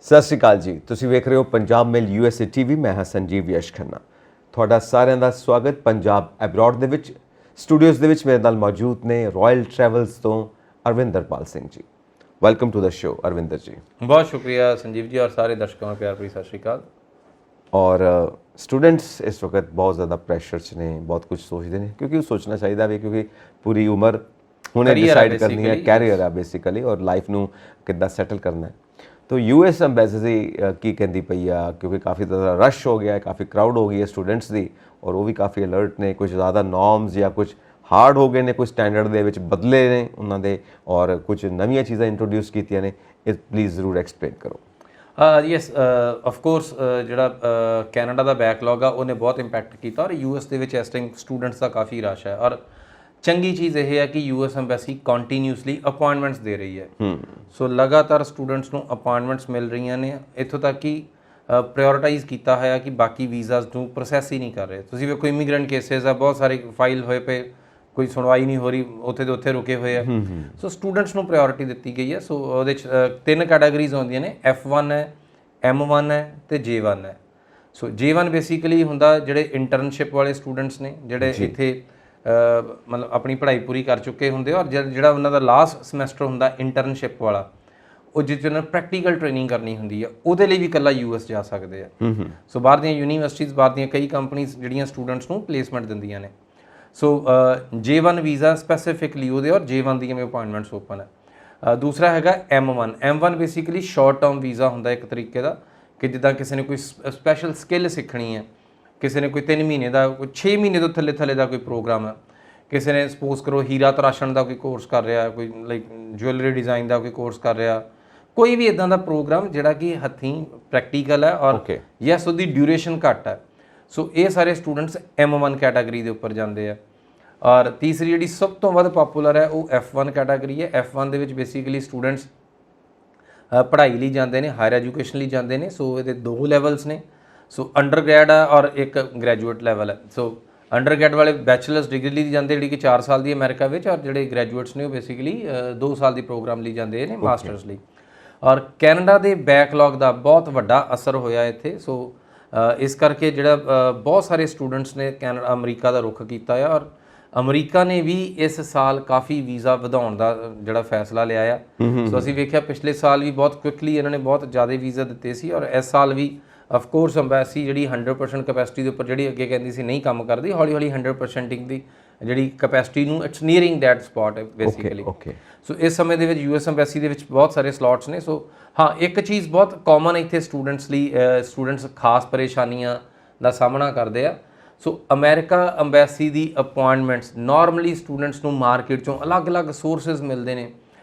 ਸਤਿ ਸ਼੍ਰੀ ਅਕਾਲ ਜੀ। ਤੁਸੀਂ ਵੇਖ ਰਹੇ ਹੋ ਪੰਜਾਬ ਮੇਲ USA TV। ਮੈਂ ਹਾਂ ਸੰਜੀਵ ਯਸ਼ ਖੰਨਾ। ਤੁਹਾਡਾ ਸਾਰਿਆਂ ਦਾ ਸਵਾਗਤ ਪੰਜਾਬ ਐਬਰੋਡ ਦੇ ਵਿੱਚ। ਸਟੂਡੀਓਜ਼ ਦੇ ਵਿੱਚ ਮੇਰੇ ਨਾਲ ਮੌਜੂਦ ਨੇ ਰਾਇਲ ਟਰੈਵਲਸ ਤੋਂ Arvinderpal Singh ji. Welcome to the show Arvinder ji. बहुत शुक्रिया संजीव जी और सारे दर्शकों में प्यार भरी सत श्री अकाल। ਔਰ ਸਟੂਡੈਂਟਸ ਇਸ ਵਕਤ ਬਹੁਤ ਜ਼ਿਆਦਾ ਪ੍ਰੈਸ਼ਰ 'ਚ ਨੇ, ਬਹੁਤ ਕੁਝ ਸੋਚਦੇ ਨੇ, ਕਿਉਂਕਿ ਉਹ ਸੋਚਣਾ ਚਾਹੀਦਾ ਵੀ, ਕਿਉਂਕਿ ਪੂਰੀ ਉਮਰ ਹੁਣੇ ਡਿਸਾਈਡ ਕਰਨੀ ਹੈ, ਕੈਰੀਅਰ ਆ ਬੇਸਿਕਲੀ, ਔਰ ਲਾਈਫ ਨੂੰ ਕਿੱਦਾਂ ਸੈਟਲ ਕਰਨਾ ਹੈ। तो US ਐਮਬੈਸੀ ਕੀ ਕਹਿੰਦੀ ਪਈ ਆ, ਕਿਉਂਕਿ ਕਾਫੀ ਜ਼ਿਆਦਾ ਰਸ਼ ਹੋ ਗਿਆ ਹੈ, ਕਾਫੀ ਕਰਾਊਡ ਹੋ ਗਈ ਹੈ ਸਟੂਡੈਂਟਸ ਦੀ, ਔਰ ਉਹ ਵੀ ਕਾਫੀ ਅਲਰਟ ਨੇ। ਕੁਝ ਜ਼ਿਆਦਾ ਨੋਰਮਸ ਜਾਂ ਕੁਝ ਹਾਰਡ ਹੋ ਗਏ ਨੇ, ਕੁਝ ਸਟੈਂਡਰਡ ਦੇ ਵਿੱਚ ਬਦਲੇ ਨੇ ਉਹਨਾਂ ਦੇ, ਔਰ ਕੁਝ ਨਵੀਆਂ ਚੀਜ਼ਾਂ ਇੰਟਰੋਡਿਊਸ ਕੀਤੀਆਂ ਨੇ। ਇਹ ਪਲੀਜ਼ ਜ਼ਰੂਰ ਐਕਸਪਲੇਨ ਕਰੋ। ਯੈਸ, ਆਫ ਕੋਰਸ ਜਿਹੜਾ ਕੈਨੇਡਾ ਦਾ ਬੈਕਲੌਗ ਆ ਉਹਨੇ ਬਹੁਤ ਇੰਪੈਕਟ ਕੀਤਾ, ਔਰ US ਦੇ ਵਿੱਚ ਇਸ ਟਾਈਮ ਸਟੂਡੈਂਟਸ ਦਾ ਕਾਫੀ ਰਸ਼ ਹੈ। ਔਰ ਚੰਗੀ ਚੀਜ਼ ਇਹ ਹੈ ਕਿ US ਐਮਬੈਸੀ ਕੰਟੀਨਿਊਸਲੀ ਅਪਾਇੰਟਮੈਂਟਸ ਦੇ ਰਹੀ ਹੈ। ਸੋ ਲਗਾਤਾਰ ਸਟੂਡੈਂਟਸ ਨੂੰ ਅਪਾਇੰਟਮੈਂਟਸ ਮਿਲ ਰਹੀਆਂ ਨੇ, ਇੱਥੋਂ ਤੱਕ ਕਿ ਪ੍ਰਾਇਓਰਟਾਈਜ਼ ਕੀਤਾ ਹੋਇਆ ਕਿ ਬਾਕੀ ਵੀਜ਼ਾਸ ਨੂੰ ਪ੍ਰੋਸੈਸ ਹੀ ਨਹੀਂ ਕਰ ਰਹੇ। ਤੁਸੀਂ ਵੇਖੋ ਇਮੀਗ੍ਰੈਂਟ ਕੇਸਿਸ ਆ, ਬਹੁਤ ਸਾਰੇ ਫਾਈਲ ਹੋਏ ਪਏ, ਕੋਈ ਸੁਣਵਾਈ ਨਹੀਂ ਹੋ ਰਹੀ, ਉੱਥੇ ਦੇ ਉੱਥੇ ਰੁਕੇ ਹੋਏ ਆ। ਸੋ ਸਟੂਡੈਂਟਸ ਨੂੰ ਪ੍ਰਾਇਓਰਟੀ ਦਿੱਤੀ ਗਈ ਹੈ। ਸੋ ਉਹਦੇ 'ਚ 3 ਕੈਟਾਗਰੀਜ਼ ਹੁੰਦੀਆਂ ਨੇ, F1 ਹੈ, M1 ਹੈ ਅਤੇ J1 ਹੈ। ਸੋ J1 ਬੇਸਿਕਲੀ ਹੁੰਦਾ ਜਿਹੜੇ ਇੰਟਰਨਸ਼ਿਪ ਵਾਲੇ ਸਟੂਡੈਂਟਸ ਨੇ, ਜਿਹੜੇ ਇੱਥੇ ਮਤਲਬ ਆਪਣੀ ਪੜ੍ਹਾਈ ਪੂਰੀ ਕਰ ਚੁੱਕੇ ਹੁੰਦੇ, ਔਰ ਜਿਹੜਾ ਉਹਨਾਂ ਦਾ ਲਾਸਟ ਸਮੈਸਟਰ ਹੁੰਦਾ ਇੰਟਰਨਸ਼ਿਪ ਵਾਲਾ, ਉਹ ਜਿਸ 'ਚ ਉਹਨਾਂ ਨੂੰ ਪ੍ਰੈਕਟੀਕਲ ਟ੍ਰੇਨਿੰਗ ਕਰਨੀ ਹੁੰਦੀ ਆ, ਉਹਦੇ ਲਈ ਵੀ ਇਕੱਲਾ US ਜਾ ਸਕਦੇ ਆ। ਸੋ ਬਾਹਰ ਦੀਆਂ ਯੂਨੀਵਰਸਿਟੀਜ਼, ਬਾਹਰ ਦੀਆਂ ਕਈ ਕੰਪਨੀਜ਼ ਜਿਹੜੀਆਂ ਸਟੂਡੈਂਟਸ ਨੂੰ ਪਲੇਸਮੈਂਟ ਦਿੰਦੀਆਂ ਨੇ। ਸੋ J1 ਵੀਜ਼ਾ ਸਪੈਸੀਫਿਕਲੀ ਉਹਦੇ, ਔਰ J1 ਦੀਆਂ ਵੀ ਅਪਾਇੰਟਮੈਂਟਸ ਓਪਨ ਹੈ। ਦੂਸਰਾ ਹੈਗਾ M1 basically short term visa ਹੁੰਦਾ ਇੱਕ ਤਰੀਕੇ ਦਾ, ਕਿ ਜਿੱਦਾਂ ਕਿਸੇ ਨੇ ਕੋਈ ਸਪੈਸ਼ਲ ਸਕਿੱਲ ਸਿੱਖਣੀ ਹੈ, ਕਿਸੇ ਨੇ ਕੋਈ 3 ਮਹੀਨੇ ਦਾ, ਕੋਈ 6 ਮਹੀਨੇ ਤੋਂ ਥੱਲੇ ਦਾ ਕੋਈ ਪ੍ਰੋਗਰਾਮ ਹੈ, ਕਿਸੇ ਨੇ ਸਪੋਜ਼ ਕਰੋ ਹੀਰਾ ਤਰਾਸ਼ਣ ਦਾ ਕੋਈ ਕੋਰਸ ਕਰ ਰਿਹਾ, ਕੋਈ ਲਾਈਕ ਜੁਐਲਰੀ ਡਿਜ਼ਾਈਨ ਦਾ ਕੋਈ ਕੋਰਸ ਕਰ ਰਿਹਾ, ਕੋਈ ਵੀ ਇੱਦਾਂ ਦਾ ਪ੍ਰੋਗਰਾਮ ਜਿਹੜਾ ਕਿ ਹੱਥੀਂ ਪ੍ਰੈਕਟੀਕਲ ਹੈ, ਔਰ ਯੈਸ ਉਹਦੀ ਡਿਊਰੇਸ਼ਨ ਘੱਟ ਹੈ। ਸੋ ਇਹ ਸਾਰੇ ਸਟੂਡੈਂਟਸ M1 ਕੈਟਾਗਰੀ ਦੇ ਉੱਪਰ ਜਾਂਦੇ ਆ। ਔਰ ਤੀਸਰੀ ਜਿਹੜੀ ਸਭ ਤੋਂ ਵੱਧ ਪੋਪੂਲਰ ਹੈ ਉਹ F1 ਕੈਟਾਗਰੀ ਹੈ। F1 ਦੇ ਵਿੱਚ ਬੇਸਿਕਲੀ ਸਟੂਡੈਂਟਸ ਪੜ੍ਹਾਈ ਲਈ ਜਾਂਦੇ ਨੇ, ਹਾਇਰ ਐਜੂਕੇਸ਼ਨ ਲਈ ਜਾਂਦੇ ਨੇ। ਸੋ ਇਹਦੇ 2 ਲੈਵਲਸ ਨੇ। ਸੋ ਅੰਡਰ ਗ੍ਰੈਡ ਆ ਔਰ ਇੱਕ ਗ੍ਰੈਜੂਏਟ ਲੈਵਲ ਹੈ। ਸੋ ਅੰਡਰ ਗ੍ਰੈਡ ਵਾਲੇ ਬੈਚਲਰਸ ਡਿਗਰੀ ਲਈ ਜਾਂਦੇ, ਜਿਹੜੀ ਕਿ 4 ਸਾਲ ਦੀ ਅਮਰੀਕਾ ਵਿੱਚ, ਔਰ ਜਿਹੜੇ ਗ੍ਰੈਜੂਏਟਸ ਨੇ ਉਹ ਬੇਸਿਕਲੀ 2 ਸਾਲ ਦੀ ਪ੍ਰੋਗਰਾਮ ਲਈ ਜਾਂਦੇ ਨੇ, ਮਾਸਟਰਸ ਲਈ। ਔਰ ਕੈਨੇਡਾ ਦੇ ਬੈਕਲੌਗ ਦਾ ਬਹੁਤ ਵੱਡਾ ਅਸਰ ਹੋਇਆ ਇੱਥੇ। ਸੋ ਇਸ ਕਰਕੇ ਜਿਹੜਾ ਬਹੁਤ ਸਾਰੇ ਸਟੂਡੈਂਟਸ ਨੇ ਅਮਰੀਕਾ ਦਾ ਰੁੱਖ ਕੀਤਾ ਆ, ਔਰ ਅਮਰੀਕਾ ਨੇ ਵੀ ਇਸ ਸਾਲ ਕਾਫੀ ਵੀਜ਼ਾ ਵਧਾਉਣ ਦਾ ਜਿਹੜਾ ਫੈਸਲਾ ਲਿਆ ਆ। ਸੋ ਅਸੀਂ ਵੇਖਿਆ ਪਿਛਲੇ ਸਾਲ ਵੀ ਬਹੁਤ ਕੁਇਕਲੀ ਇਹਨਾਂ ਨੇ ਬਹੁਤ ਜ਼ਿਆਦਾ ਵੀਜ਼ਾ ਦਿੱਤੇ ਸੀ, ਔਰ ਇਸ ਸਾਲ ਵੀ ਆਫ ਕੋਰਸ ਐਮਬੈਸੀ ਜਿਹੜੀ 100% ਕੈਪੈਸਿਟੀ ਦੇ ਉੱਪਰ, ਜਿਹੜੀ ਅੱਗੇ ਕਹਿੰਦੀ ਸੀ ਨਹੀਂ ਕੰਮ ਕਰਦੀ, ਹੌਲੀ ਹੌਲੀ 100% ਦੀ ਜਿਹੜੀ ਕੈਪੈਸਿਟੀ ਨੂੰ ਇਟਸ ਨੀਅਰਿੰਗ ਦੈਟ ਸਪੌਟ ਹੈ ਬੇਸਿਕਲੀ। ਸੋ ਇਸ ਸਮੇਂ ਦੇ ਵਿੱਚ US ਐਮਬੈਸੀ ਦੇ ਵਿੱਚ ਬਹੁਤ ਸਾਰੇ ਸਲੋਟਸ ਨੇ। ਸੋ ਹਾਂ, ਇੱਕ ਚੀਜ਼ ਬਹੁਤ ਕਾਮਨ ਇੱਥੇ ਸਟੂਡੈਂਟਸ ਲਈ, ਸਟੂਡੈਂਟਸ ਖਾਸ ਪਰੇਸ਼ਾਨੀਆਂ ਦਾ ਸਾਹਮਣਾ ਕਰਦੇ ਆ। ਸੋ ਅਮਰੀਕਾ ਐਮਬੈਸੀ ਦੀ ਅਪਾਇੰਟਮੈਂਟਸ ਨਾਰਮਲੀ ਸਟੂਡੈਂਟਸ ਨੂੰ ਮਾਰਕੀਟ 'ਚੋਂ ਅਲੱਗ-ਅਲੱਗ ਸੋਰਸਿਸ ਮਿਲਦੇ ਨੇ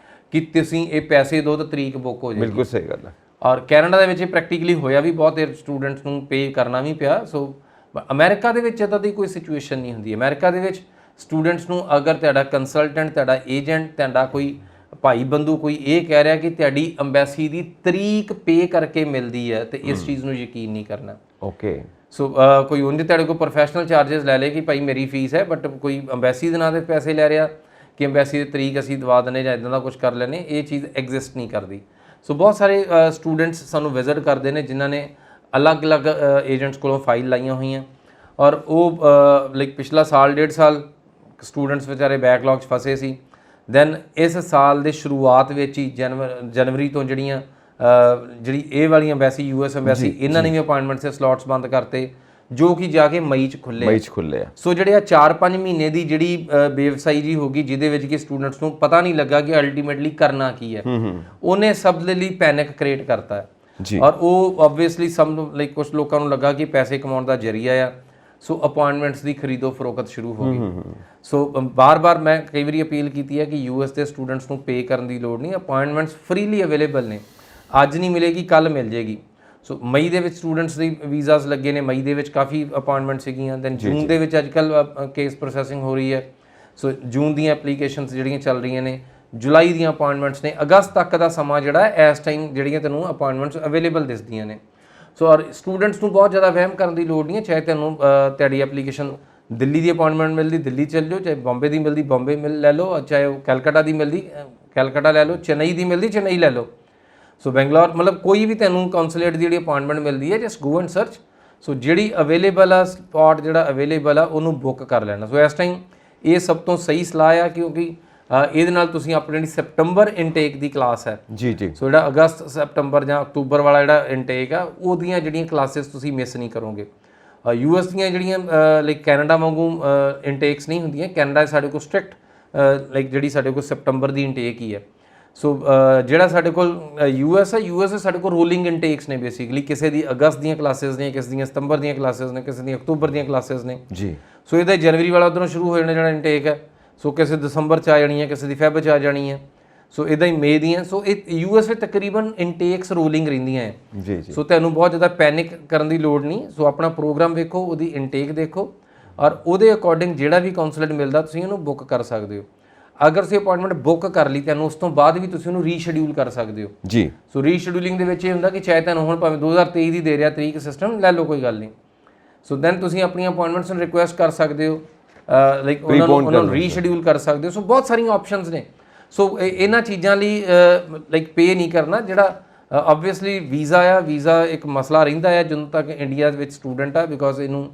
ਕਿ ਤੁਸੀਂ ਇਹ ਪੈਸੇ ਦਿਓ ਤਾਂ ਤਰੀਕ ਬੁੱਕ ਹੋ ਜਾਏਗੀ। ਬਿਲਕੁਲ ਸਹੀ ਗੱਲ ਹੈ। ਔਰ ਕੈਨੇਡਾ ਦੇ ਵਿੱਚ ਇਹ ਪ੍ਰੈਕਟੀਕਲੀ ਹੋਇਆ ਵੀ, ਬਹੁਤ ਸਟੂਡੈਂਟਸ ਨੂੰ ਪੇ ਕਰਨਾ ਵੀ ਪਿਆ। ਸੋ ਅਮਰੀਕਾ ਦੇ ਵਿੱਚ ਇੱਦਾਂ ਦੀ ਕੋਈ ਸਿਚੁਏਸ਼ਨ ਨਹੀਂ ਹੁੰਦੀ। ਅਮਰੀਕਾ ਦੇ ਵਿੱਚ ਸਟੂਡੈਂਟਸ ਨੂੰ ਅਗਰ ਤੁਹਾਡਾ ਕੰਸਲਟੈਂਟ, ਤੁਹਾਡਾ ਏਜੰਟ, ਤੁਹਾਡਾ ਕੋਈ ਭਾਈ ਬੰਧੂ ਕੋਈ ਇਹ ਕਹਿ ਰਿਹਾ ਕਿ ਤੁਹਾਡੀ ਐਮਬੈਸੀ ਦੀ ਤਰੀਕ ਪੇ ਕਰਕੇ ਮਿਲਦੀ ਹੈ, ਤੇ ਇਸ ਚੀਜ਼ ਨੂੰ ਯਕੀਨ ਨਹੀਂ ਕਰਨਾ। ਸੋ ਕੋਈ ਉਂਝ ਤੁਹਾਡੇ ਕੋਲ ਪ੍ਰੋਫੈਸ਼ਨਲ ਚਾਰजेस ਲੈ ਲੇ ਕਿ ਭਾਈ ਮੇਰੀ ਫੀਸ ਹੈ, ਬਟ ਕੋਈ ਐਮਬੈਸੀ ਦੇ ਨਾਂ 'ਤੇ ਪੈਸੇ ਲੈ ਰਿਹਾ ਕਿ ਐਮਬੈਸੀ ਦੀ ਤਰੀਕ ਅਸੀਂ ਦਵਾ ਦਿੰਦੇ ਜਾਂ ਇੱਦਾਂ ਦਾ ਕੁਝ ਕਰ ਲੈਂਦੇ, ਇਹ ਚੀਜ਼ ਐਗਜ਼ਿਸਟ ਨਹੀਂ ਕਰਦੀ। ਸੋ ਬਹੁਤ ਸਾਰੇ ਸਟੂਡੈਂਟਸ ਸਾਨੂੰ ਵਿਜ਼ਿਟ ਕਰਦੇ ਨੇ ਜਿਨ੍ਹਾਂ ਨੇ ਅਲੱਗ-ਅਲੱਗ ਏਜੰਟਸ ਕੋਲੋਂ ਫਾਈਲ ਲਾਈਆਂ ਹੋਈਆਂ, ਔਰ ਉਹ ਲਾਈਕ ਪਿਛਲਾ ਸਾਲ 1.5 ਸਾਲ ਸਟੂਡੈਂਟਸ ਵਿਚਾਰੇ ਬੈਕਲੌਗ 'ਚ ਫਸੇ ਸੀ। ਦੈਨ ਇਸ ਸਾਲ ਦੇ ਸ਼ੁਰੂਆਤ ਵਿੱਚ ਹੀ ਜਨਵਰੀ ਤੋਂ ਜਿਹੜੀ ਇਹ ਵਾਲੀ ਐਮਬੈਸੀ US ਐਮਬੈਸੀ, ਇਹਨਾਂ ਨੇ ਵੀ ਅਪਾਇੰਟਮੈਂਟਸ ਦੇ ਸਲੋਟਸ ਬੰਦ ਕਰਤੇ, ਜੋ ਕਿ ਜਾ ਕੇ ਮਈ 'ਚ ਖੁੱਲੇ ਆ। ਸੋ ਜਿਹੜੇ ਆ 4-5 ਮਹੀਨੇ ਦੀ ਜਿਹੜੀ ਬੇਵਸਾਈ ਜੀ ਹੋ ਗਈ, ਜਿਹਦੇ ਵਿੱਚ ਕਿ ਸਟੂਡੈਂਟਸ ਨੂੰ ਪਤਾ ਨਹੀਂ ਲੱਗਾ ਕਿ ਅਲਟੀਮੇਟਲੀ ਕਰਨਾ ਕੀ ਹੈ, ਉਹਨੇ ਸਭ ਦੇ ਲਈ ਪੈਨਿਕ ਕ੍ਰੀਏਟ ਕਰਤਾ ਹੈ। ਔਰ ਉਹ ਓਬਵੀਅਸਲੀ ਸਭ ਲਾਈਕ ਕੁਝ ਲੋਕਾਂ ਨੂੰ ਲੱਗਾ ਕਿ ਪੈਸੇ ਕਮਾਉਣ ਦਾ ਜ਼ਰੀਆ ਆ। ਸੋ ਅਪਾਇੰਟਮੈਂਟਸ ਦੀ ਖਰੀਦੋ ਫਰੋਖਤ ਸ਼ੁਰੂ ਹੋ ਗਈ। ਸੋ ਬਾਰ-ਬਾਰ ਮੈਂ ਕਈ ਵਾਰੀ ਅਪੀਲ ਕੀਤੀ ਹੈ ਕਿ US ਦੇ ਸਟੂਡੈਂਟਸ ਨੂੰ ਪੇ ਕਰਨ ਦੀ ਲੋੜ ਨਹੀਂ, ਅਪਾਇੰਟਮੈਂਟਸ ਫ੍ਰੀਲੀ ਅਵੇਲੇਬਲ ਨੇ। ਅੱਜ ਨਹੀਂ ਮਿਲੇਗੀ, ਕੱਲ੍ਹ ਮਿਲ ਜੇਗੀ। ਸੋ ਮਈ ਦੇ ਵਿੱਚ ਸਟੂਡੈਂਟਸ ਦੀ ਵੀਜ਼ਾਸ ਲੱਗੇ ਨੇ, ਮਈ ਦੇ ਵਿੱਚ ਕਾਫੀ ਅਪਾਇੰਟਮੈਂਟ ਸੀਗੀਆਂ। ਦੈਨ ਜੂਨ ਦੇ ਵਿੱਚ ਅੱਜ ਕੱਲ੍ਹ ਕੇਸ ਪ੍ਰੋਸੈਸਿੰਗ ਹੋ ਰਹੀ ਹੈ। ਸੋ ਜੂਨ ਦੀਆਂ ਐਪਲੀਕੇਸ਼ਨਸ ਜਿਹੜੀਆਂ ਚੱਲ ਰਹੀਆਂ ਨੇ, ਜੁਲਾਈ ਦੀਆਂ ਅਪਾਇੰਟਮੈਂਟਸ ਨੇ, ਅਗਸਤ ਤੱਕ ਦਾ ਸਮਾਂ ਜਿਹੜਾ ਇਸ ਟਾਈਮ ਜਿਹੜੀਆਂ ਤੈਨੂੰ ਅਪਾਇੰਟਮੈਂਟਸ ਅਵੇਲੇਬਲ ਦਿਸਦੀਆਂ ਨੇ। ਸੋ ਔਰ ਸਟੂਡੈਂਟਸ ਨੂੰ ਬਹੁਤ ਜ਼ਿਆਦਾ ਵਹਿਮ ਕਰਨ ਦੀ ਲੋੜ ਨਹੀਂ ਹੈ। ਚਾਹੇ ਤੁਹਾਨੂੰ ਤੁਹਾਡੀ ਐਪਲੀਕੇਸ਼ਨ ਦਿੱਲੀ ਦੀ ਅਪਾਇੰਟਮੈਂਟ ਮਿਲਦੀ ਦਿੱਲੀ ਚੱਲ ਜਾਓ, ਚਾਹੇ ਬੰਬੇ ਦੀ ਮਿਲਦੀ ਬੰਬੇ ਲੈ ਲਓ, ਚਾਹੇ ਉਹ ਕੈਲਕਟਾ ਦੀ ਮਿਲਦੀ ਕੈਲਕਟਾ ਲੈ ਲਓ, ਚੇਨਈ ਦੀ ਮਿਲਦੀ ਚੇਨਈ ਲੈ ਲਓ। ਸੋ ਬੈਂਗਲੌਰ ਮਤਲਬ ਕੋਈ ਵੀ ਤੁਹਾਨੂੰ ਕੌਂਸੂਲੇਟ ਦੀ ਜਿਹੜੀ ਅਪਾਇੰਟਮੈਂਟ ਮਿਲਦੀ ਹੈ ਜਸਟ ਗੋ ਐਂਡ ਸਰਚ। ਸੋ ਜਿਹੜੀ ਅਵੇਲੇਬਲ ਆ ਸਪੌਟ ਜਿਹੜਾ ਅਵੇਲੇਬਲ ਆ ਉਹਨੂੰ ਬੁੱਕ ਕਰ ਲੈਣਾ। ਸੋ ਇਸ ਟਾਈਮ ਇਹ ਸਭ ਤੋਂ ਸਹੀ ਸਲਾਹ ਆ ਕਿਉਂਕਿ ਇਹਦੇ ਨਾਲ ਤੁਸੀਂ ਆਪਣੀ ਜਿਹੜੀ ਸੈਪਟੰਬਰ ਇਨਟੇਕ ਦੀ ਕਲਾਸ ਹੈ ਜੀ ਜੀ, ਸੋ ਜਿਹੜਾ ਅਗਸਤ ਸੈਪਟੰਬਰ ਜਾਂ ਅਕਤੂਬਰ ਵਾਲਾ ਜਿਹੜਾ ਇਨਟੇਕ ਆ ਉਹਦੀਆਂ ਜਿਹੜੀਆਂ ਕਲਾਸਿਸ ਤੁਸੀਂ ਮਿਸ ਨਹੀਂ ਕਰੋਗੇ। US ਦੀਆਂ ਜਿਹੜੀਆਂ ਲਾਈਕ ਕੈਨੇਡਾ ਵਾਂਗੂ ਇਨਟੇਕਸ ਨਹੀਂ ਹੁੰਦੀਆਂ। ਕੈਨੇਡਾ ਸਾਡੇ ਕੋਲ ਸਟ੍ਰਿਕਟ ਲਾਈਕ ਜਿਹੜੀ ਸਾਡੇ ਕੋਲ ਸੈਪਟੰਬਰ ਦੀ ਇਨਟੇਕ ਹੀ ਹੈ। ਸੋ ਜਿਹੜਾ ਸਾਡੇ ਕੋਲ US ਹੈ ਸਾਡੇ ਕੋਲ ਰੋਲਿੰਗ ਇਨਟੇਕਸ ਨੇ ਬੇਸਿਕਲੀ। ਕਿਸੇ ਦੀ ਅਗਸਤ ਦੀਆਂ ਕਲਾਸਿਸ ਨੇ, ਕਿਸੇ ਦੀਆਂ ਸਤੰਬਰ ਦੀਆਂ ਕਲਾਸਿਸ ਨੇ, ਕਿਸੇ ਦੀਆਂ ਅਕਤੂਬਰ ਦੀਆਂ ਕਲਾਸਿਸ ਨੇ ਜੀ। ਸੋ ਇਹਦਾ ਜਨਵਰੀ ਵਾਲਾ ਉੱਧਰੋਂ ਸ਼ੁਰੂ ਹੋ ਜਾਣਾ ਜਿਹੜਾ ਇਨਟੇਕ ਹੈ। ਸੋ ਕਿਸੇ ਦਸੰਬਰ 'ਚ ਆ ਜਾਣੀ ਹੈ, ਕਿਸੇ ਦੀ ਫੈਬ 'ਚ ਆ ਜਾਣੀ ਹੈ। ਸੋ ਇੱਦਾਂ ਹੀ ਮਈ ਦੀਆਂ। ਸੋ ਇਹ US ਵਿੱਚ ਤਕਰੀਬਨ ਇਨਟੇਕਸ ਰੋਲਿੰਗ ਰਹਿੰਦੀਆਂ ਹੈ ਜੀ ਜੀ। ਸੋ ਤੁਹਾਨੂੰ ਬਹੁਤ ਜ਼ਿਆਦਾ ਪੈਨਿਕ ਕਰਨ ਦੀ ਲੋੜ ਨਹੀਂ। ਸੋ ਆਪਣਾ ਪ੍ਰੋਗਰਾਮ ਵੇਖੋ, ਉਹਦੀ ਇਨਟੇਕ ਦੇਖੋ ਔਰ ਉਹਦੇ ਅਕੋਰਡਿੰਗ ਜਿਹੜਾ ਵੀ ਕਾਉਂਸਲਰ ਮਿਲਦਾ ਤੁਸੀਂ ਉਹਨੂੰ ਬੁੱਕ ਕਰ ਸਕਦੇ ਹੋ। ਅਗਰ ਤੁਸੀਂ ਅਪਾਇੰਟਮੈਂਟ ਬੁੱਕ ਕਰ ਲਈ ਤੁਹਾਨੂੰ ਉਸ ਤੋਂ ਬਾਅਦ ਵੀ ਤੁਸੀਂ ਉਹਨੂੰ ਰੀਸ਼ੈਡਿਊਲ ਕਰ ਸਕਦੇ ਹੋ ਜੀ। ਸੋ ਰੀਸ਼ੈਡਿਊਲਿੰਗ ਦੇ ਵਿੱਚ ਇਹ ਹੁੰਦਾ ਕਿ ਚਾਹੇ ਤੁਹਾਨੂੰ ਹੁਣ ਭਾਵੇਂ 2023 ਦੀ ਦੇ ਰਿਹਾ ਤਰੀਕ ਸਿਸਟਮ ਲੈ ਲਓ, ਕੋਈ ਗੱਲ ਨਹੀਂ। ਸੋ ਦੈਨ ਤੁਸੀਂ ਆਪਣੀਆਂ ਅਪਾਇੰਟਮੈਂਟਸ ਨੂੰ ਰਿਕੁਐਸਟ ਕਰ ਸਕਦੇ ਹੋ, ਲਾਈਕ ਉਹਨਾਂ ਨੂੰ ਰੀਸ਼ੈਡਿਊਲ ਕਰ ਸਕਦੇ ਹੋ। ਸੋ ਬਹੁਤ ਸਾਰੀਆਂ ਆਪਸ਼ਨਸ ਨੇ। ਸੋ ਇਹਨਾਂ ਚੀਜ਼ਾਂ ਲਈ ਲਾਈਕ ਪੇ ਨਹੀਂ ਕਰਨਾ। ਜਿਹੜਾ ਆਬਵੀਅਸਲੀ ਵੀਜ਼ਾ ਇੱਕ ਮਸਲਾ ਰਹਿੰਦਾ ਹੈ ਜਦੋਂ ਤੱਕ ਇੰਡੀਆ ਦੇ ਵਿੱਚ ਸਟੂਡੈਂਟ ਆ, ਬਿਕੋਜ਼ ਇਹਨੂੰ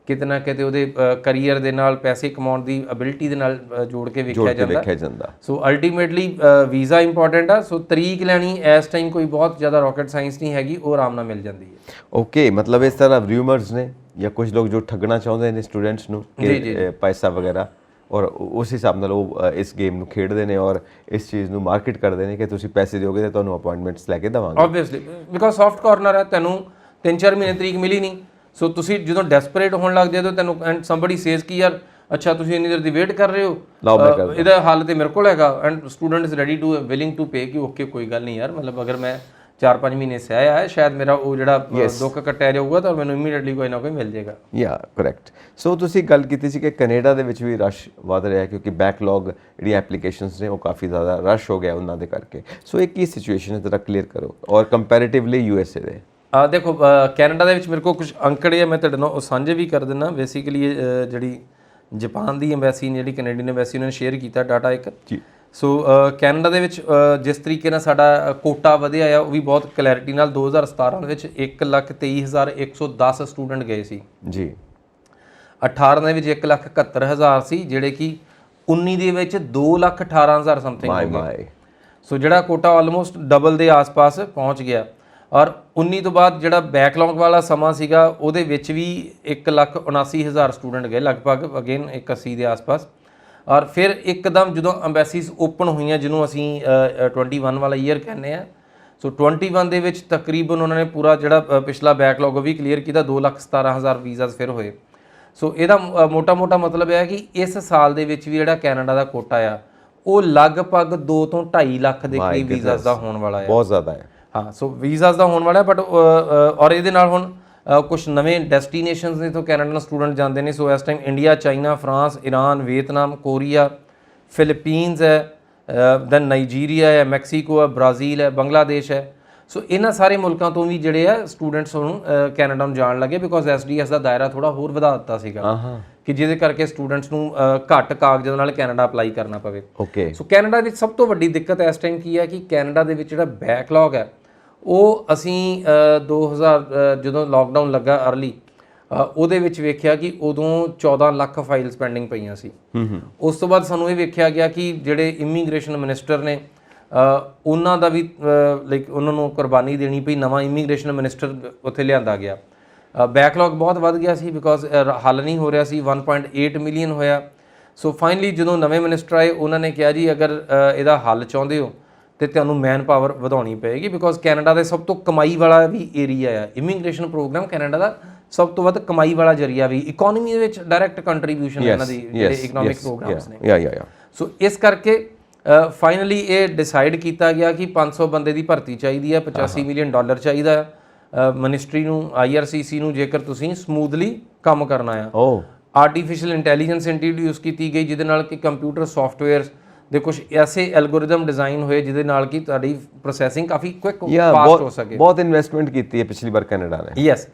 ਕਿਤੇ ਨਾ ਕਿਤੇ ਉਹਦੇ ਕਰੀਅਰ ਦੇ ਨਾਲ ਪੈਸੇ ਕਮਾਉਣ ਦੀ ਐਬਿਲਿਟੀ ਦੇ ਨਾਲ ਜੋੜ ਕੇ ਵੇਖਿਆ ਜਾਂਦਾ। ਸੋ ਅਲਟੀਮੇਟਲੀ ਵੀਜ਼ਾ ਇੰਪੋਰਟੈਂਟ ਆ। ਸੋ ਤਰੀਕ ਲੈਣੀ ਇਸ ਟਾਈਮ ਕੋਈ ਬਹੁਤ ਜ਼ਿਆਦਾ ਰਾਕਟ ਸਾਇੰਸ ਨਹੀਂ ਹੈਗੀ, ਉਹ ਆਰਾਮ ਨਾਲ ਮਿਲ ਜਾਂਦੀ ਹੈ। ਓਕੇ, ਮਤਲਬ ਇਸ ਤਰ੍ਹਾਂ ਰਿਊਮਰਸ ਨੇ ਜਾਂ ਕੁਝ ਲੋਕ ਜੋ ਠੱਗਣਾ ਚਾਹੁੰਦੇ ਨੇ ਸਟੂਡੈਂਟਸ ਨੂੰ ਕਿ ਪੈਸਾ ਵਗੈਰਾ, ਔਰ ਉਸ ਹਿਸਾਬ ਨਾਲ ਉਹ ਇਸ ਗੇਮ ਨੂੰ ਖੇਡਦੇ ਨੇ ਔਰ ਇਸ ਚੀਜ਼ ਨੂੰ ਮਾਰਕੀਟ ਕਰਦੇ ਨੇ ਕਿ ਤੁਸੀਂ ਪੈਸੇ ਦਿਓਗੇ ਤਾਂ ਤੁਹਾਨੂੰ ਅਪਾਇੰਟਮੈਂਟਸ ਲੈ ਕੇ ਦੇਵਾਂਗੇ। ਆਬਵੀਅਸਲੀ ਬਿਕੋਜ਼ ਸੌਫਟ ਕਾਰਨਰ ਹੈ, ਤੈਨੂੰ 3-4 ਮਹੀਨੇ ਤਰੀਕ ਮਿਲੀ ਨਹੀਂ। ਸੋ ਤੁਸੀਂ ਜਦੋਂ ਡੈਸਪਰੇਟ ਹੋਣ ਲੱਗਦੇ ਹੋ ਤੈਨੂੰ ਐਂਡ ਸਮਬਡੀ ਸੇਜ਼ ਕਿ ਯਾਰ ਅੱਛਾ ਤੁਸੀਂ ਇੰਨੀ ਦੇਰ ਦੀ ਵੇਟ ਕਰ ਰਹੇ ਹੋ, ਇਹਦਾ ਹੱਲ ਤੇ ਮੇਰੇ ਕੋਲ ਹੈਗਾ। And student is ready to willing to pay ਕਿ ਓਕੇ ਕੋਈ ਗੱਲ ਨਹੀਂ ਯਾਰ, ਮਤਲਬ ਅਗਰ ਮੈਂ 4-5 ਮਹੀਨੇ ਸਹਿਆ ਹੈ ਸ਼ਾਇਦ ਮੇਰਾ ਉਹ ਜਿਹੜਾ ਦੁੱਖ ਕੱਟਿਆ ਜਾਊਗਾ ਤਾਂ ਮੈਨੂੰ ਇਮੀਡੀਏਟਲੀ ਕੋਈ ਨਾ ਕੋਈ ਮਿਲ ਜਾਏਗਾ। ਯਾ ਕਰੈਕਟ। ਸੋ ਤੁਸੀਂ ਗੱਲ ਕੀਤੀ ਸੀ ਕਿ ਕੈਨੇਡਾ ਦੇ ਵਿੱਚ ਵੀ ਰਸ਼ ਵਧ ਰਿਹਾ ਕਿਉਂਕਿ ਬੈਕਲੌਗ ਜਿਹੜੀਆਂ ਐਪਲੀਕੇਸ਼ਨਸ ਨੇ ਉਹ ਕਾਫੀ ਜ਼ਿਆਦਾ ਰਸ਼ ਹੋ ਗਿਆ ਉਹਨਾਂ ਦੇ ਕਰਕੇ। ਸੋ ਇਹ ਕੀ ਸਿਚੁਏਸ਼ਨ ਹੈ ਜ਼ਰਾ ਕਲੀਅਰ ਕਰੋ, ਔਰ ਕੰਪੈਰੀਟਿਵਲੀ USA ਦੇ। ਦੇਖੋ ਕੈਨੇਡਾ ਦੇ ਵਿੱਚ ਮੇਰੇ ਕੋਲ ਕੁਝ ਅੰਕੜੇ ਆ, ਮੈਂ ਤੁਹਾਡੇ ਨਾਲ ਉਹ ਸਾਂਝੇ ਵੀ ਕਰ ਦਿੰਦਾ। ਬੇਸਿਕਲੀ ਜਿਹੜੀ ਜਾਪਾਨ ਦੀ ਐਮਬੈਸੀ ਨੇ, ਜਿਹੜੀ ਕੈਨੇਡੀਅਨ ਐਮਬੈਸੀ, ਉਹਨਾਂ ਨੇ ਸ਼ੇਅਰ ਕੀਤਾ ਡਾਟਾ ਇੱਕ। ਸੋ ਕੈਨੇਡਾ ਦੇ ਵਿੱਚ ਜਿਸ ਤਰੀਕੇ ਨਾਲ ਸਾਡਾ ਕੋਟਾ ਵਧਿਆ ਆ ਉਹ ਵੀ ਬਹੁਤ ਕਲੈਰਿਟੀ ਨਾਲ 2017 ਦੇ ਵਿੱਚ 1,23,110 ਸਟੂਡੈਂਟ ਗਏ ਸੀ ਜੀ। 18 ਦੇ ਵਿੱਚ 1,71,000 ਸੀ, ਜਿਹੜੇ ਕਿ 19 ਦੇ ਵਿੱਚ 2,18,000 ਸਮਥਿੰਗ ਹੋ ਗਏ। ਸੋ ਜਿਹੜਾ ਕੋਟਾ ਆਲਮੋਸਟ ਡਬਲ ਦੇ ਆਸ-ਪਾਸ ਪਹੁੰਚ ਗਿਆ। ਔਰ 19 ਤੋਂ ਬਾਅਦ ਜਿਹੜਾ ਬੈਕਲੌਗ ਵਾਲਾ ਸਮਾਂ ਸੀਗਾ ਉਹਦੇ ਵਿੱਚ ਵੀ 1,79,000 ਸਟੂਡੈਂਟ ਗਏ ਲਗਭਗ, ਅਗੇਨ 180 ਦੇ ਆਸ-ਪਾਸ। ਔਰ ਫਿਰ ਇੱਕਦਮ ਜਦੋਂ ਅੰਬੈਸੀਜ਼ ਓਪਨ ਹੋਈਆਂ, ਜਿਹਨੂੰ ਅਸੀਂ 21 ਵਾਲਾ ਈਅਰ ਕਹਿੰਦੇ ਆ, ਸੋ 21 ਦੇ ਵਿੱਚ ਤਕਰੀਬਨ ਉਹਨਾਂ ਨੇ ਪੂਰਾ ਜਿਹੜਾ ਪਿਛਲਾ ਬੈਕਲੌਗ ਉਹ ਵੀ ਕਲੀਅਰ ਕੀਤਾ, 2,17,000 ਵੀਜ਼ਾਸ ਫਿਰ ਹੋਏ। ਸੋ ਇਹਦਾ ਮੋਟਾ-ਮੋਟਾ ਮਤਲਬ ਹੈ ਕਿ ਇਸ ਸਾਲ ਦੇ ਵਿੱਚ ਵੀ ਜਿਹੜਾ ਕੈਨੇਡਾ ਦਾ ਕੋਟਾ ਆ ਉਹ ਲਗਭਗ 2 ਤੋਂ 2.5 ਲੱਖ ਦੇ ਕਰੀਬ ਵੀਜ਼ਾਸ ਦਾ ਹੋਣ ਵਾਲਾ ਹੈ। ਬਹੁਤ ਜ਼ਿਆਦਾ ਹੈ। ਹਾਂ, ਸੋ ਵੀਜ਼ਾਸ ਦਾ ਹੋਣ ਵਾਲਾ ਬਟ ਔਰ ਇਹਦੇ ਨਾਲ ਹੁਣ ਕੁਝ ਨਵੇਂ ਡੈਸਟੀਨੇਸ਼ਨਸ ਨੇ ਤੋਂ ਕੈਨੇਡਾ ਸਟੂਡੈਂਟ ਜਾਂਦੇ ਨੇ। ਸੋ ਇਸ time India, China, France, Iran, Vietnam, Korea, Philippines ਹੈ, ਦੈਨ ਨਾਈਜੀਰੀਆ ਹੈ, ਮੈਕਸੀਕੋ ਹੈ, ਬ੍ਰਾਜ਼ੀਲ ਹੈ, ਬੰਗਲਾਦੇਸ਼ ਹੈ। ਸੋ ਇਹਨਾਂ ਸਾਰੇ ਮੁਲਕਾਂ ਤੋਂ ਵੀ ਜਿਹੜੇ ਆ ਸਟੂਡੈਂਟਸ ਹੁਣ ਕੈਨੇਡਾ ਨੂੰ ਜਾਣ ਲੱਗੇ, ਬਿਕੋਜ਼ SDS ਦਾ ਦਾਇਰਾ ਥੋੜਾ ਹੋਰ ਵਧਾ ਦਿੱਤਾ ਸੀਗਾ ਕਿ ਜਿਹਦੇ ਕਰਕੇ ਸਟੂਡੈਂਟਸ ਨੂੰ ਘੱਟ ਕਾਗਜ਼ਾਂ ਨਾਲ ਕੈਨੇਡਾ ਅਪਲਾਈ ਕਰਨਾ ਪਵੇ। ਓਕੇ। ਸੋ ਕੈਨੇਡਾ ਵਿੱਚ ਸਭ ਤੋਂ ਵੱਡੀ ਦਿੱਕਤ ਇਸ ਟਾਈਮ ਕੀ ਹੈ ਕਿ ਕੈਨੇਡਾ ਦੇ ਵਿੱਚ ਜਿਹੜਾ ਬੈਕਲੌਗ ਹੈ ਉਹ ਅਸੀਂ 2000 ਜਦੋਂ ਲਾਕਡਾਊਨ ਲੱਗਾ ਅਰਲੀ, ਉਹਦੇ ਵਿੱਚ ਵੇਖਿਆ ਕਿ ਉਦੋਂ 14 ਲੱਖ ਫਾਈਲਸ ਪੈਂਡਿੰਗ ਪਈਆਂ ਸੀ। ਉਸ ਤੋਂ ਬਾਅਦ ਸਾਨੂੰ ਇਹ ਵੇਖਿਆ ਗਿਆ ਕਿ ਜਿਹੜੇ ਇਮੀਗ੍ਰੇਸ਼ਨ ਮਿਨਿਸਟਰ ਨੇ ਉਹਨਾਂ ਦਾ ਵੀ ਲਾਈਕ ਉਹਨਾਂ ਨੂੰ ਕੁਰਬਾਨੀ ਦੇਣੀ ਪਈ, ਨਵਾਂ ਇਮੀਗ੍ਰੇਸ਼ਨ ਮਿਨਿਸਟਰ ਉੱਥੇ ਲਿਆਂਦਾ ਗਿਆ। ਬੈਕਲੌਗ ਬਹੁਤ ਵੱਧ ਗਿਆ ਸੀ ਬਿਕੋਜ਼ ਹੱਲ ਨਹੀਂ ਹੋ ਰਿਹਾ ਸੀ, 1.8 ਮਿਲੀਅਨ ਹੋਇਆ। ਸੋ ਫਾਈਨਲੀ ਜਦੋਂ ਨਵੇਂ ਮਿਨਿਸਟਰ ਆਏ ਉਹਨਾਂ ਨੇ ਕਿਹਾ ਜੀ ਅਗਰ ਇਹਦਾ ਹੱਲ ਚਾਹੁੰਦੇ ਹੋ ਤੇ ਤੁਹਾਨੂੰ ਮੈਨ ਪਾਵਰ ਵਧਾਉਣੀ ਪਏਗੀ, ਬਿਕੋਜ਼ ਕੈਨੇਡਾ ਦੇ ਸਭ ਤੋਂ ਕਮਾਈ ਵਾਲਾ ਵੀ ਏਰੀਆ ਆ ਇਮੀਗ੍ਰੇਸ਼ਨ ਪ੍ਰੋਗਰਾਮ। ਕੈਨੇਡਾ ਦਾ ਸਭ ਤੋਂ ਵੱਧ ਕਮਾਈ ਵਾਲਾ ਜ਼ਰੀਆ ਵੀ, ਇਕਨੋਮੀ ਦੇ ਵਿੱਚ ਡਾਇਰੈਕਟ ਕੰਟਰੀਬਿਊਸ਼ਨ ਇਹਨਾਂ ਦੀ ਜਿਹੜੇ ਇਕਨੋਮਿਕ ਪ੍ਰੋਗਰਾਮਸ ਨੇ। ਸੋ ਇਸ ਕਰਕੇ ਫਾਈਨਲੀ ਇਹ ਡਿਸਾਈਡ ਕੀਤਾ ਗਿਆ ਕਿ 500 ਬੰਦੇ ਦੀ ਭਰਤੀ ਚਾਹੀਦੀ ਹੈ, $85 ਮਿਲੀਅਨ ਚਾਹੀਦਾ ਮਿਨਿਸਟਰੀ ਨੂੰ, IRCC ਨੂੰ, ਜੇਕਰ ਤੁਸੀਂ ਸਮੂਥਲੀ ਕੰਮ ਕਰਨਾ ਆ। ਆਰਟੀਫਿਸ਼ੀਅਲ ਇੰਟੈਲੀਜੈਂਸ ਇੰਟਰੋਡਿਊਸ ਕੀਤੀ ਗਈ ਜਿਹਦੇ ਨਾਲ ਕਿ ਕੰਪਿਊਟਰ ਸੌਫਟਵੇਅਰਸ ਦੇ ਕੁਝ ਐਸੇ ਐਲਗੋਰਿਦਮ ਡਿਜ਼ਾਈਨ ਹੋਏ ਜਿਹਦੇ ਨਾਲ ਕਿ ਤੁਹਾਡੀ ਪ੍ਰੋਸੈਸਿੰਗ ਕਾਫੀ ਕੁਇਕ ਫਾਸਟ ਹੋ ਸਕੇ। ਬਹੁਤ ਇਨਵੈਸਟਮੈਂਟ ਕੀਤੀ ਹੈ ਪਿਛਲੀ ਵਾਰ ਕੈਨੇਡਾ ਨੇ। ਯੈਸ,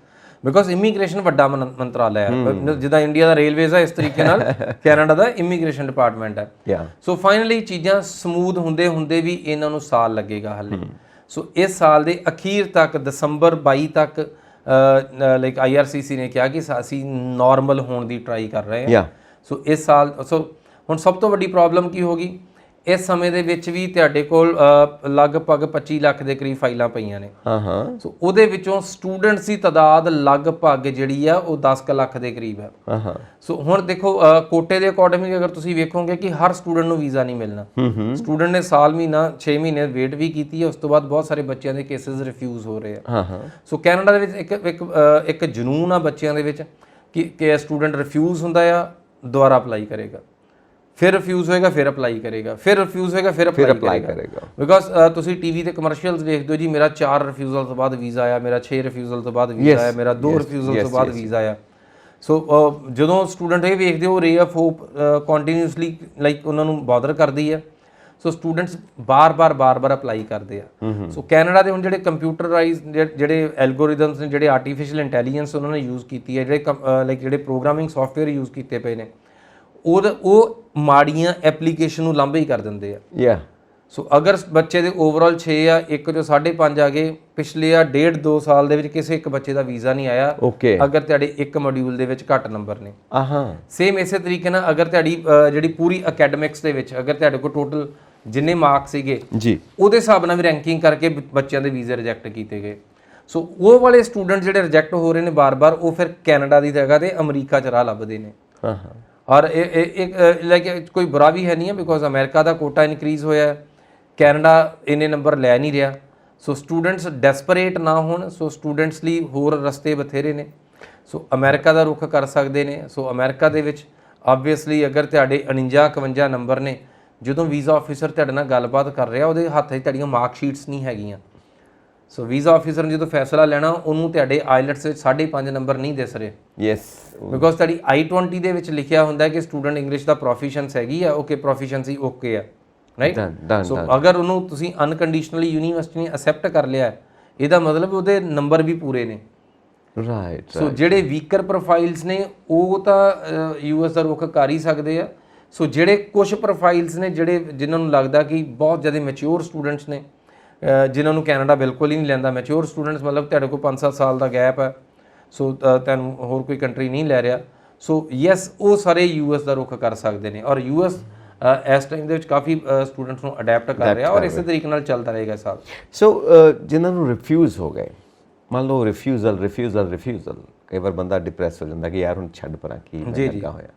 ਬਿਕੋਜ਼ ਇਮੀਗ੍ਰੇਸ਼ਨ ਵੱਡਾ ਮੰਤਰਾਲਾ ਹੈ, ਜਿੱਦਾਂ ਇੰਡੀਆ ਦਾ ਰੇਲਵੇਜ਼ ਹੈ ਇਸ ਤਰੀਕੇ ਨਾਲ ਕੈਨੇਡਾ ਦਾ ਇਮੀਗ੍ਰੇਸ਼ਨ ਡਿਪਾਰਟਮੈਂਟ ਹੈ। ਸੋ ਫਾਈਨਲੀ ਚੀਜ਼ਾਂ ਸਮੂਥ ਹੁੰਦੇ ਵੀ ਇਹਨਾਂ ਨੂੰ ਸਾਲ ਲੱਗੇਗਾ ਹਾਲੇ। ਸੋ ਇਸ ਸਾਲ ਦੇ ਅਖੀਰ ਤੱਕ ਦਸੰਬਰ 22 ਤੱਕ ਲਾਈਕ IRCC ਨੇ ਕਿਹਾ ਕਿ ਅਸੀਂ ਨਾਰਮਲ ਹੋਣ ਦੀ ਟਰਾਈ ਕਰ ਰਹੇ ਹਾਂ। ਸੋ ਇਸ ਸਾਲ ਹੁਣ ਸਭ ਤੋਂ ਵੱਡੀ ਪ੍ਰੋਬਲਮ ਕੀ ਹੋ ਗਈ, ਇਸ ਸਮੇਂ ਦੇ ਵਿੱਚ ਵੀ ਤੁਹਾਡੇ ਕੋਲ ਲਗਭਗ 25 ਲੱਖ ਦੇ ਕਰੀਬ ਫਾਈਲਾਂ ਪਈਆਂ ਨੇ। ਸੋ ਉਹਦੇ ਵਿੱਚੋਂ ਸਟੂਡੈਂਟਸ ਦੀ ਤਾਦਾਦ ਲਗਭਗ ਜਿਹੜੀ ਆ ਉਹ 10 ਲੱਖ ਦੇ ਕਰੀਬ ਹੈ। ਸੋ ਹੁਣ ਦੇਖੋ ਕੋਟੇ ਦੇ ਅਕੋਰਡਿੰਗਲੀ ਅਗਰ ਤੁਸੀਂ ਵੇਖੋਗੇ ਕਿ ਹਰ ਸਟੂਡੈਂਟ ਨੂੰ ਵੀਜ਼ਾ ਨਹੀਂ ਮਿਲਣਾ। ਸਟੂਡੈਂਟ ਨੇ ਸਾਲ ਮਹੀਨਾ 6 ਮਹੀਨੇ ਵੇਟ ਵੀ ਕੀਤੀ ਹੈ, ਉਸ ਤੋਂ ਬਾਅਦ ਬਹੁਤ ਸਾਰੇ ਬੱਚਿਆਂ ਦੇ ਕੇਸਿਸ ਰਿਫਿਊਜ਼ ਹੋ ਰਹੇ ਆ। ਸੋ ਕੈਨੇਡਾ ਦੇ ਵਿੱਚ ਇੱਕ ਜਨੂਨ ਆ ਬੱਚਿਆਂ ਦੇ ਵਿੱਚ ਕਿ ਸਟੂਡੈਂਟ ਰਿਫਿਊਜ਼ ਹੁੰਦਾ ਆ, ਦੁਬਾਰਾ ਅਪਲਾਈ ਕਰੇਗਾ, ਫਿਰ ਰਿਫਿਊਜ਼ ਹੋਏਗਾ, ਫਿਰ ਅਪਲਾਈ ਕਰੇਗਾ, ਫਿਰ ਰਿਫਿਊਜ਼ ਹੋਏਗਾ, ਫਿਰ ਅਪਲਾਈ ਕਰੇਗਾ। ਬਿਕਾਜ਼ ਤੁਸੀਂ ਟੀਵੀ ਤੇ ਕਮਰਸ਼ੀਅਲਸ ਦੇਖਦੇ ਹੋ ਜੀ, ਮੇਰਾ 4 ਰਿਫਿਊਜ਼ਲ ਤੋਂ ਬਾਅਦ ਵੀਜ਼ਾ ਆਇਆ, ਮੇਰਾ 6 ਰਿਫਿਊਜ਼ਲ ਤੋਂ ਬਾਅਦ ਵੀਜ਼ਾ ਆਇਆ, ਮੇਰਾ 2 ਰਿਫਿਊਜ਼ਲ ਤੋਂ ਬਾਅਦ ਵੀਜ਼ਾ ਆਇਆ। ਸੋ ਜਦੋਂ ਸਟੂਡੈਂਟ ਇਹ ਵੇਖਦੇ ਹੋ ਰੇ ਆਫ ਹੋਪ ਕੰਟੀਨਿਊਸਲੀ ਲਾਈਕ ਉਹਨਾਂ ਨੂੰ ਬਾਦਰ ਕਰਦੀ ਹੈ। ਸੋ ਸਟੂਡੈਂਟਸ ਬਾਰ-ਬਾਰ ਅਪਲਾਈ ਕਰਦੇ ਆ। ਸੋ ਕੈਨੇਡਾ ਦੇ ਹੁਣ ਜਿਹੜੇ ਕੰਪਿਊਟਰਾਈਜ਼ ਜਿਹੜੇ ਐਲਗੋਰਿਦਮਸ ਨੇ, ਜਿਹੜੇ ਆਰਟੀਫੀਸ਼ੀਅਲ ਇੰਟੈਲੀਜੈਂਸ ਉਹਨਾਂ ਨੇ ਯੂਜ਼ ਕੀਤੀ ਹੈ, ਜਿਹੜੇ ਪ੍ਰੋਗਰਾਮਿੰਗ ਸੌਫਟਵੇਅਰ ਯੂਜ਼ ਕੀਤੇ ਪਏ ਨੇ, ਉਹ ਮਾੜੀਆਂ ਐਪਲੀਕੇਸ਼ਨ ਨੂੰ ਲਾਂਭੇ ਹੀ ਕਰ ਦਿੰਦੇ ਆ। ਸੋ ਅਗਰ ਬੱਚੇ ਦੇ ਓਵਰਆਲ 6 ਆ, ਇੱਕ ਚੋਂ 5.5 ਆ ਗਏ, ਪਿਛਲੇ 1.5-2 ਸਾਲ ਦੇ ਵਿੱਚ ਕਿਸੇ ਇੱਕ ਬੱਚੇ ਦਾ ਵੀਜ਼ਾ ਨਹੀਂ ਆਇਆ ਅਗਰ ਤੁਹਾਡੇ ਇੱਕ ਮੋਡਿਊਲ ਦੇ ਵਿੱਚ ਘੱਟ ਨੰਬਰ ਨੇ। ਸੇਮ ਇਸੇ ਤਰੀਕੇ ਨਾਲ ਅਗਰ ਤੁਹਾਡੀ ਜਿਹੜੀ ਪੂਰੀ ਅਕੈਡਮਿਕਸ ਦੇ ਵਿੱਚ ਅਗਰ ਤੁਹਾਡੇ ਕੋਲ ਟੋਟਲ ਜਿੰਨੇ ਮਾਰਕਸ ਸੀਗੇ ਉਹਦੇ ਹਿਸਾਬ ਨਾਲ ਵੀ ਰੈਂਕਿੰਗ ਕਰਕੇ ਬੱਚਿਆਂ ਦੇ ਵੀਜ਼ੇ ਰਿਜੈਕਟ ਕੀਤੇ ਗਏ। ਸੋ ਉਹ ਵਾਲੇ ਸਟੂਡੈਂਟ ਜਿਹੜੇ ਰਿਜੈਕਟ ਹੋ ਰਹੇ ਨੇ ਬਾਰ-ਬਾਰ, ਉਹ ਫਿਰ ਕੈਨੇਡਾ ਦੀ ਜਗ੍ਹਾ ਤੇ ਅਮਰੀਕਾ 'ਚ ਰਾਹ ਲੱਭਦੇ ਨੇ। ਔਰ ਇਹ ਲਾਈਕ ਕੋਈ ਬੁਰਾ ਵੀ ਹੈ ਨਹੀਂ ਹੈ, ਬਿਕੋਜ਼ ਅਮਰੀਕਾ ਦਾ ਕੋਟਾ ਇਨਕਰੀਜ਼ ਹੋਇਆ, ਕੈਨੇਡਾ ਇੰਨੇ ਨੰਬਰ ਲੈ ਨਹੀਂ ਰਿਹਾ। ਸੋ ਸਟੂਡੈਂਟਸ ਡੈਸਪਰੇਟ ਨਾ ਹੋਣ। ਸੋ ਸਟੂਡੈਂਟਸ ਲਈ ਹੋਰ ਰਸਤੇ ਬਥੇਰੇ ਨੇ। ਸੋ ਅਮਰੀਕਾ ਦਾ ਰੁੱਖ ਕਰ ਸਕਦੇ ਨੇ। ਸੋ ਅਮਰੀਕਾ ਦੇ ਵਿੱਚ ਆਬਵੀਅਸਲੀ ਅਗਰ ਤੁਹਾਡੇ 49-51 ਨੰਬਰ ਨੇ, ਜਦੋਂ ਵੀਜ਼ਾ ਆਫਿਸਰ ਤੁਹਾਡੇ ਨਾਲ ਗੱਲਬਾਤ ਕਰ ਰਿਹਾ, ਉਹਦੇ ਹੱਥ 'ਚ ਤੁਹਾਡੀਆਂ ਮਾਰਕ ਸ਼ੀਟਸ ਨਹੀਂ ਹੈਗੀਆਂ। ਸੋ ਵੀਜ਼ਾ ਆਫਿਸਰ ਨੇ ਜਦੋਂ ਫੈਸਲਾ ਲੈਣਾ, ਉਹਨੂੰ ਤੁਹਾਡੇ ਆਈਲੈਟਸ ਵਿੱਚ 5.5 ਨੰਬਰ ਨਹੀਂ ਦਿਸ ਰਹੇ। ਬਿਕੋਜ਼ ਤੁਹਾਡੀ I-20 ਦੇ ਵਿੱਚ ਲਿਖਿਆ ਹੁੰਦਾ ਕਿ ਸਟੂਡੈਂਟ ਇੰਗਲਿਸ਼ ਦਾ ਪ੍ਰੋਫੀਸ਼ੀਐਂਸ ਹੈਗੀ ਆ, ਓਕੇ ਪ੍ਰੋਫੀਸ਼ੀਐਂਸੀ ਓਕੇ ਆ, ਰਾਈਟ। ਸੋ ਅਗਰ ਉਹਨੂੰ ਤੁਸੀਂ ਅਨਕੰਡੀਸ਼ਨਲੀ ਯੂਨੀਵਰਸਿਟੀ ਨੇ ਅਸੈਪਟ ਕਰ ਲਿਆ, ਇਹਦਾ ਮਤਲਬ ਉਹਦੇ ਨੰਬਰ ਵੀ ਪੂਰੇ ਨੇ। ਰਾਈਟ। ਸੋ ਜਿਹੜੇ ਵੀਕਰ ਪ੍ਰੋਫਾਈਲਸ ਨੇ ਉਹ ਤਾਂ US ਦਾ ਰੁੱਖ ਕਰ ਹੀ ਸਕਦੇ ਆ। ਸੋ ਜਿਹੜੇ ਕੁਝ ਪ੍ਰੋਫਾਈਲਸ ਨੇ ਜਿਨ੍ਹਾਂ ਨੂੰ ਲੱਗਦਾ ਕਿ ਬਹੁਤ ਜ਼ਿਆਦਾ ਮੈਚਿਓਰ ਸਟੂਡੈਂਟਸ ਨੇ, ਜਿਨ੍ਹਾਂ ਨੂੰ ਕੈਨੇਡਾ ਬਿਲਕੁਲ ਹੀ ਨਹੀਂ ਲੈਂਦਾ, ਮੈਚਿਓਰ ਸਟੂਡੈਂਟਸ ਮਤਲਬ ਤੁਹਾਡੇ ਕੋਲ 5-7 ਸਾਲ ਦਾ ਗੈਪ ਹੈ, ਸੋ ਤੁਹਾਨੂੰ ਹੋਰ ਕੋਈ ਕੰਟਰੀ ਨਹੀਂ ਲੈ ਰਿਹਾ। ਸੋ ਯੈਸ, ਉਹ ਸਾਰੇ US ਦਾ ਰੁੱਖ ਕਰ ਸਕਦੇ ਨੇ। ਔਰ US ਇਸ ਟਾਈਮ ਦੇ ਵਿੱਚ ਕਾਫੀ ਸਟੂਡੈਂਟਸ ਨੂੰ ਅਡੈਪਟ ਕਰ ਰਿਹਾ ਔਰ ਇਸੇ ਤਰੀਕੇ ਨਾਲ ਚੱਲਦਾ ਰਹੇਗਾ ਸਾਲ। ਸੋ ਜਿਨ੍ਹਾਂ ਨੂੰ ਰਿਫਿਊਜ਼ ਹੋ ਗਏ, ਮੰਨ ਲਓ ਰਿਫਿਊਜ਼ਲ ਕਈ ਵਾਰ ਬੰਦਾ ਡਿਪਰੈਸ ਹੋ ਜਾਂਦਾ ਕਿ ਯਾਰ ਹੁਣ ਛੱਡ ਪਰਾਂ ਕੀ ਲੱਗਾ ਹੋਇਆ।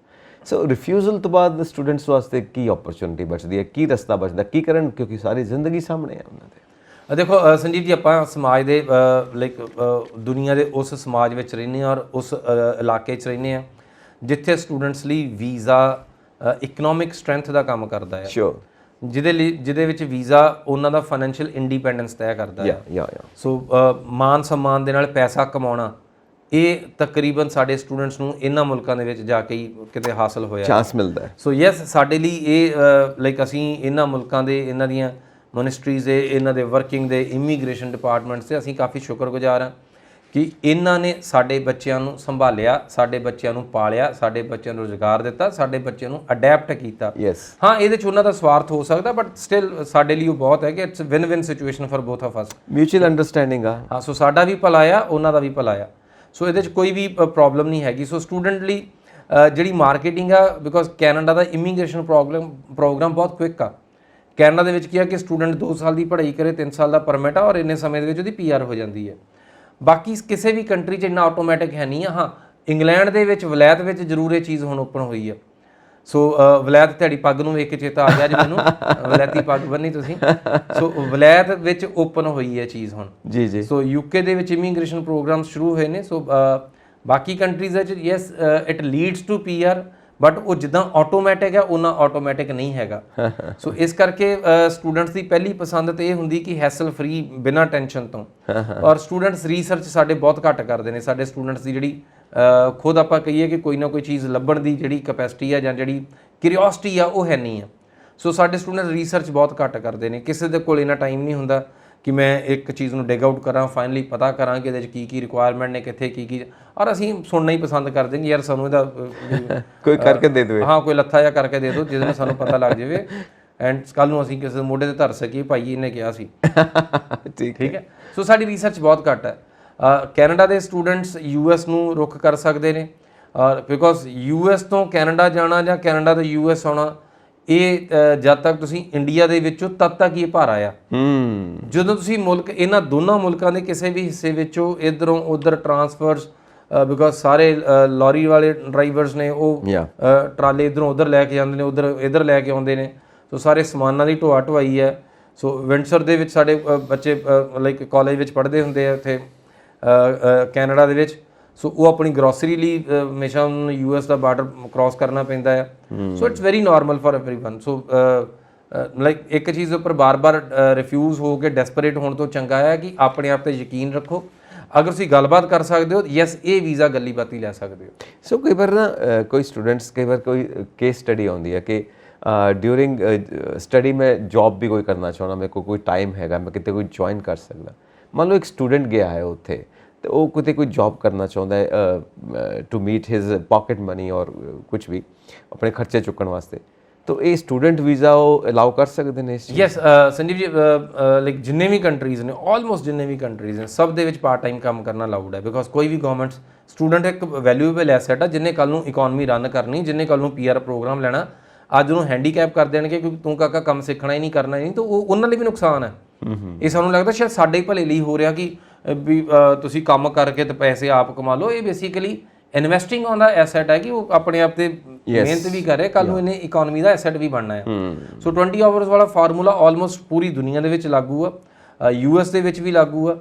ਸੋ ਰਿਫਿਊਜ਼ਲ ਤੋਂ ਬਾਅਦ ਸਟੂਡੈਂਟਸ ਵਾਸਤੇ ਕੀ ਓਪਰਚੁਨਿਟੀ ਬਚਦੀ ਹੈ, ਕੀ ਰਸਤਾ ਬਚਦਾ, ਕੀ ਕਰਨ, ਕਿਉਂਕਿ ਸਾਰੀ ਜ਼ਿੰਦਗੀ ਸਾਹਮਣੇ ਹੈ ਉਹਨਾਂ ਦੇ। ਦੇਖੋ ਸੰਜੀਵ ਜੀ, ਆਪਾਂ ਸਮਾਜ ਦੇ ਲਾਈਕ ਦੁਨੀਆ ਦੇ ਉਸ ਸਮਾਜ ਵਿੱਚ ਰਹਿੰਦੇ ਹਾਂ ਔਰ ਉਸ ਇਲਾਕੇ 'ਚ ਰਹਿੰਦੇ ਹਾਂ ਜਿੱਥੇ ਸਟੂਡੈਂਟਸ ਲਈ ਵੀਜ਼ਾ ਇਕਨੋਮਿਕ ਸਟਰੈਂਥ ਦਾ ਕੰਮ ਕਰਦਾ ਹੈ। ਜਿਹਦੇ ਵਿੱਚ ਵੀਜ਼ਾ ਉਹਨਾਂ ਦਾ ਫਾਈਨੈਂਸ਼ੀਅਲ ਇੰਡੀਪੈਂਡੈਂਸ ਤੈਅ ਕਰਦਾ ਹੈ। ਸੋ ਮਾਨ ਸਨਮਾਨ ਦੇ ਨਾਲ ਪੈਸਾ ਕਮਾਉਣਾ, ਇਹ ਤਕਰੀਬਨ ਸਾਡੇ ਸਟੂਡੈਂਟਸ ਨੂੰ ਇਹਨਾਂ ਮੁਲਕਾਂ ਦੇ ਵਿੱਚ ਜਾ ਕੇ ਹੀ ਕਿਤੇ ਹਾਸਲ ਹੋਇਆ, ਚਾਂਸ ਮਿਲਦਾ ਹੈ। ਸੋ ਯੈਸ, ਸਾਡੇ ਲਈ ਇਹ ਲਾਈਕ ਅਸੀਂ ਇਹਨਾਂ ਮੁਲਕਾਂ ਦੇ, ਇਹਨਾਂ ਦੀਆਂ ਮਿਨਿਸਟਰੀਜ਼ ਦੇ, ਇਹਨਾਂ ਦੇ ਵਰਕਿੰਗ ਦੇ, ਇਮੀਗ੍ਰੇਸ਼ਨ ਡਿਪਾਰਟਮੈਂਟਸ ਦੇ ਅਸੀਂ ਕਾਫੀ ਸ਼ੁਕਰਗੁਜ਼ਾਰ ਹਾਂ ਕਿ ਇਹਨਾਂ ਨੇ ਸਾਡੇ ਬੱਚਿਆਂ ਨੂੰ ਸੰਭਾਲਿਆ, ਸਾਡੇ ਬੱਚਿਆਂ ਨੂੰ ਪਾਲਿਆ, ਸਾਡੇ ਬੱਚਿਆਂ ਨੂੰ ਰੁਜ਼ਗਾਰ ਦਿੱਤਾ, ਸਾਡੇ ਬੱਚਿਆਂ ਨੂੰ ਅਡੈਪਟ ਕੀਤਾ। ਹਾਂ, ਇਹਦੇ 'ਚ ਉਹਨਾਂ ਦਾ ਸਵਾਰਥ ਹੋ ਸਕਦਾ, ਬਟ ਸਟਿਲ ਸਾਡੇ ਲਈ ਉਹ ਬਹੁਤ ਹੈ ਕਿ it's win win situation for both of us. Mutual understanding ਆ। ਹਾਂ, ਸੋ ਸਾਡਾ ਵੀ ਭਲਾ ਆ, ਉਹਨਾਂ ਦਾ ਵੀ ਭਲਾ ਆ। ਸੋ ਇਹਦੇ 'ਚ ਕੋਈ ਵੀ ਪ੍ਰੋਬਲਮ ਨਹੀਂ ਹੈਗੀ। ਸੋ ਸਟੂਡੈਂਟ ਲਈ ਜਿਹੜੀ ਮਾਰਕੀਟਿੰਗ ਆ, ਬਿਕੋਜ਼ ਕੈਨੇਡਾ ਦਾ ਇਮੀਗ੍ਰੇਸ਼ਨ ਪ੍ਰੋਗਰਾਮ ਬਹੁਤ ਕੁਇੱਕ ਆ। ਕੈਨੇਡਾ ਦੇ ਵਿੱਚ ਕੀ ਆ ਕਿ ਸਟੂਡੈਂਟ 2 ਸਾਲ ਦੀ ਪੜ੍ਹਾਈ ਕਰੇ, 3 ਸਾਲ ਦਾ ਪਰਮਿਟ ਆ ਔਰ ਇੰਨੇ ਸਮੇਂ ਦੇ ਵਿੱਚ ਉਹਦੀ PR ਹੋ ਜਾਂਦੀ ਹੈ। ਬਾਕੀ ਕਿਸੇ ਵੀ ਕੰਟਰੀ 'ਚ ਇੰਨਾ ਆਟੋਮੈਟਿਕ ਹੈ ਨਹੀਂ ਆ। ਹਾਂ, ਇੰਗਲੈਂਡ ਦੇ ਵਿੱਚ, ਵਲੈਤ ਵਿੱਚ ਜ਼ਰੂਰ ਇਹ ਚੀਜ਼ ਹੁਣ ਓਪਨ ਹੋਈ ਆ। ਸੋ ਵਲੈਤ ਤੁਹਾਡੀ ਪੱਗ ਨੂੰ ਵੇਖ ਕੇ ਚੇਤਾ ਆ ਗਿਆ ਜੀ ਮੈਨੂੰ, ਵਲੈਤੀ ਪੱਗ ਬੰਨੀ ਤੁਸੀਂ। ਸੋ ਵਲੈਤ ਵਿੱਚ ਓਪਨ ਹੋਈ ਹੈ ਚੀਜ਼ ਹੁਣ। ਜੀ। ਸੋ UK ਦੇ ਵਿੱਚ ਇਮੀਗ੍ਰੇਸ਼ਨ ਪ੍ਰੋਗਰਾਮ ਸ਼ੁਰੂ ਹੋਏ ਨੇ। ਸੋ ਬਾਕੀ ਕੰਟਰੀਜ਼ ਵਿੱਚ yes it leads to PR, but ਉਹ ਜਿੱਦਾਂ ਆਟੋਮੈਟਿਕ ਹੈ ਉਹਨਾਂ ਆਟੋਮੈਟਿਕ ਨਹੀਂ ਹੈਗਾ। ਸੋ ਇਸ ਕਰਕੇ ਸਟੂਡੈਂਟਸ ਦੀ ਪਹਿਲੀ ਪਸੰਦ ਤਾਂ ਇਹ ਹੁੰਦੀ ਕਿ ਹੈਸਲ ਫਰੀ, ਬਿਨਾਂ ਟੈਨਸ਼ਨ ਤੋਂ। ਔਰ ਸਟੂਡੈਂਟਸ ਰਿਸਰਚ ਸਾਡੇ ਬਹੁਤ ਘੱਟ ਕਰਦੇ ਨੇ। ਸਾਡੇ ਸਟੂਡੈਂਟਸ ਦੀ ਜਿਹੜੀ ਖੁਦ ਆਪਾਂ ਕਹੀਏ ਕਿ ਕੋਈ ਨਾ ਕੋਈ ਚੀਜ਼ ਲੱਭਣ ਦੀ ਜਿਹੜੀ ਕੈਪੈਸਿਟੀ ਆ ਜਾਂ ਜਿਹੜੀ ਕਿਊਰੀਓਸਿਟੀ ਆ, ਉਹ ਹੈ ਨਹੀਂ ਆ। ਸੋ ਸਾਡੇ ਸਟੂਡੈਂਟ ਰਿਸਰਚ ਬਹੁਤ ਘੱਟ ਕਰਦੇ ਨੇ। ਕਿਸੇ ਦੇ ਕੋਲ ਇੰਨਾ ਟਾਈਮ ਨਹੀਂ ਹੁੰਦਾ ਕਿ ਮੈਂ ਇੱਕ ਚੀਜ਼ ਨੂੰ ਡਿਗ ਆਊਟ ਕਰਾਂ, ਫਾਈਨਲੀ ਪਤਾ ਕਰਾਂ ਕਿ ਇਹਦੇ 'ਚ ਕੀ ਰਿਕੁਆਇਰਮੈਂਟ ਨੇ, ਕਿੱਥੇ ਕੀ। ਔਰ ਅਸੀਂ ਸੁਣਨਾ ਹੀ ਪਸੰਦ ਕਰਦੇ ਹਾਂ, ਯਾਰ ਸਾਨੂੰ ਇਹਦਾ ਕੋਈ ਕਰਕੇ ਦੇ ਦਿਓ। ਹਾਂ, ਕੋਈ ਲੱਥਾ ਜਿਹਾ ਕਰਕੇ ਦੇ ਦਿਓ ਜਿਹਦੇ ਨਾਲ ਸਾਨੂੰ ਪਤਾ ਲੱਗ ਜਾਵੇ। ਐਂਡ ਕੱਲ ਨੂੰ ਅਸੀਂ ਕਿਸੇ ਦੇ ਮੋਢੇ ਤੇ ਧਰ ਸਕੀਏ ਭਾਈ ਇਹਨੇ ਕਿਹਾ ਸੀ। ਠੀਕ ਠੀਕ ਹੈ, ਸੋ ਸਾਡੀ ਰਿਸਰਚ ਬਹੁਤ ਘੱਟ ਹੈ। ਕੈਨੇਡਾ ਦੇ ਸਟੂਡੈਂਟਸ US ਨੂੰ ਰੁੱਖ ਕਰ ਸਕਦੇ ਨੇ, ਬਿਕੋਜ਼ US ਤੋਂ ਕੈਨੇਡਾ ਜਾਣਾ ਜਾਂ ਕੈਨੇਡਾ ਤੋਂ US ਆਉਣਾ ਇਹ ਜਦ ਤੱਕ ਤੁਸੀਂ ਇੰਡੀਆ ਦੇ ਵਿੱਚੋਂ ਤਦ ਤੱਕ ਹੀ ਭਾਰਾ ਆ। ਜਦੋਂ ਤੁਸੀਂ ਮੁਲਕ ਇਹਨਾਂ ਦੋਨਾਂ ਮੁਲਕਾਂ ਦੇ ਕਿਸੇ ਵੀ ਹਿੱਸੇ ਵਿੱਚੋਂ ਇੱਧਰੋਂ ਉੱਧਰ ਟਰਾਂਸਫਰਸ, ਬਿਕੋਜ਼ ਸਾਰੇ ਲੌਰੀ ਵਾਲੇ ਡਰਾਈਵਰਸ ਨੇ ਉਹ ਟਰਾਲੇ ਇੱਧਰੋਂ ਉੱਧਰ ਲੈ ਕੇ ਜਾਂਦੇ ਨੇ, ਉੱਧਰ ਇੱਧਰ ਲੈ ਕੇ ਆਉਂਦੇ ਨੇ, ਸੋ ਸਾਰੇ ਸਮਾਨਾਂ ਦੀ ਢੋਆ ਢੁਆਈ ਹੈ। ਸੋ ਵਿੰਡਸਰ ਦੇ ਵਿੱਚ ਸਾਡੇ ਬੱਚੇ ਲਾਈਕ ਕਾਲਜ ਵਿੱਚ ਪੜ੍ਹਦੇ ਹੁੰਦੇ ਆ ਉੱਥੇ ਕੈਨੇਡਾ ਦੇ ਵਿੱਚ, ਸੋ ਉਹ ਆਪਣੀ ਗਰੋਸਰੀ ਲਈ ਹਮੇਸ਼ਾ ਉਹਨੂੰ US ਦਾ ਬਾਰਡਰ ਕ੍ਰਾਸ ਕਰਨਾ ਪੈਂਦਾ ਆ। So it's very normal for everyone. So like ਇੱਕ ਚੀਜ਼ ਉੱਪਰ ਬਾਰ-ਬਾਰ ਰਿਫਿਊਜ਼ ਹੋ ਕੇ ਡੈਸਪਰੇਟ ਹੋਣ ਤੋਂ ਚੰਗਾ ਹੈ ਕਿ ਆਪਣੇ ਆਪ ਤੇ ਯਕੀਨ ਰੱਖੋ। ਅਗਰ ਤੁਸੀਂ ਗੱਲਬਾਤ ਕਰ ਸਕਦੇ ਹੋ, ਯੈਸ ਇਹ ਵੀਜ਼ਾ ਗੱਲੀ ਬਾਤੀ ਲੈ ਸਕਦੇ ਹੋ। ਸੋ ਕਈ ਵਾਰ ਨਾ ਕੋਈ ਸਟੂਡੈਂਟਸ ਕਈ ਵਾਰ ਕੋਈ ਕੇਸ ਸਟੱਡੀ ਆਉਂਦੀ ਹੈ ਕਿ ਡਿਊਰਿੰਗ ਸਟੱਡੀ ਮੈਂ ਜੌਬ ਵੀ ਕੋਈ ਕਰਨਾ ਚਾਹੁੰਦਾ, ਮੇਰੇ ਕੋਲ ਕੋਈ ਟਾਈਮ ਹੈਗਾ, ਮੈਂ ਕਿਤੇ ਕੋਈ ਜੁਆਇਨ ਕਰ ਸਕਦਾ। ਮੰਨ ਲਓ ਇੱਕ ਸਟੂਡੈਂਟ ਗਿਆ ਹੈ ਉੱਥੇ ਤੇ ਉਹ ਕਿਤੇ ਕੋਈ ਜੌਬ ਕਰਨਾ ਚਾਹੁੰਦਾ ਹੈ to meet his pocket money ਔਰ ਕੁਝ ਵੀ ਆਪਣੇ ਖਰਚੇ ਚੁੱਕਣ ਵਾਸਤੇ, ਤਾਂ ਇਹ ਸਟੂਡੈਂਟ ਵੀਜ਼ਾ ਉਹ ਅਲਾਉ ਕਰ ਸਕਦੇ ਨੇ? ਯੈਸ ਸੰਜੀਵ ਜੀ, ਲਾਈਕ ਜਿੰਨੇ ਵੀ ਕੰਟਰੀਜ਼ ਨੇ, ਆਲਮੋਸਟ ਜਿੰਨੇ ਵੀ ਕੰਟਰੀਜ਼ ਨੇ, ਸਭ ਦੇ ਵਿੱਚ ਪਾਰਟ ਟਾਈਮ ਕੰਮ ਕਰਨਾ ਅਲਾਉਡ ਹੈ। ਬਿਕੋਜ਼ ਕੋਈ ਵੀ ਗਵਰਨਮੈਂਟ ਸਟੂਡੈਂਟ ਇੱਕ ਵੈਲਿਊਏਬਲ ਐਸੈਟ ਆ ਜਿਹਨੇ ਕੱਲ ਨੂੰ ਇਕਨੋਮੀ ਰਨ ਕਰਨੀ, ਜਿਹਨੇ ਕੱਲ ਨੂੰ PR ਪ੍ਰੋਗਰਾਮ ਲੈਣਾ, ਅੱਜ ਉਹਨੂੰ ਹੈਂਡੀਕੈਪ ਕਰ ਦੇਣਗੇ ਕਿਉਂਕਿ ਤੂੰ ਕਾਕਾ ਕੰਮ ਸਿੱਖਣਾ ਹੀ ਨਹੀਂ, ਕਰਨਾ ਹੀ ਨਹੀਂ, ਤਾਂ ਉਹ ਉਹਨਾਂ ਲਈ ਵੀ ਨੁਕਸਾਨ ਹੈ। ਇਹ ਸਾਨੂੰ ਲੱਗਦਾ ਸ਼ਾਇਦ ਸਾਡੇ ਭਲੇ ਲਈ ਹੋ ਰਿਹਾ ਕਿ ਵੀ ਤੁਸੀਂ ਕੰਮ ਕਰਕੇ ਤੇ ਪੈਸੇ ਆਪ ਕਮਾ ਲਓ। ਇਹ basically investing on the asset ਹੈ ਕਿ ਉਹ ਆਪਣੇ ਆਪ ਤੇ ਮਿਹਨਤ ਵੀ ਕਰੇ, ਕੱਲ ਨੂੰ ਇਹਨੇ ਇਕਨੋਮੀ ਦਾ ਐਸੈਟ ਵੀ ਬਣਨਾ ਹੈ। ਸੋ 20 ਆਵਰਸ ਵਾਲਾ ਫਾਰਮੂਲਾ ਆਲਮੋਸਟ ਪੂਰੀ ਦੁਨੀਆ ਦੇ ਵਿੱਚ ਲਾਗੂ ਆ, US ਦੇ ਵਿੱਚ ਵੀ ਲਾਗੂ ਆ,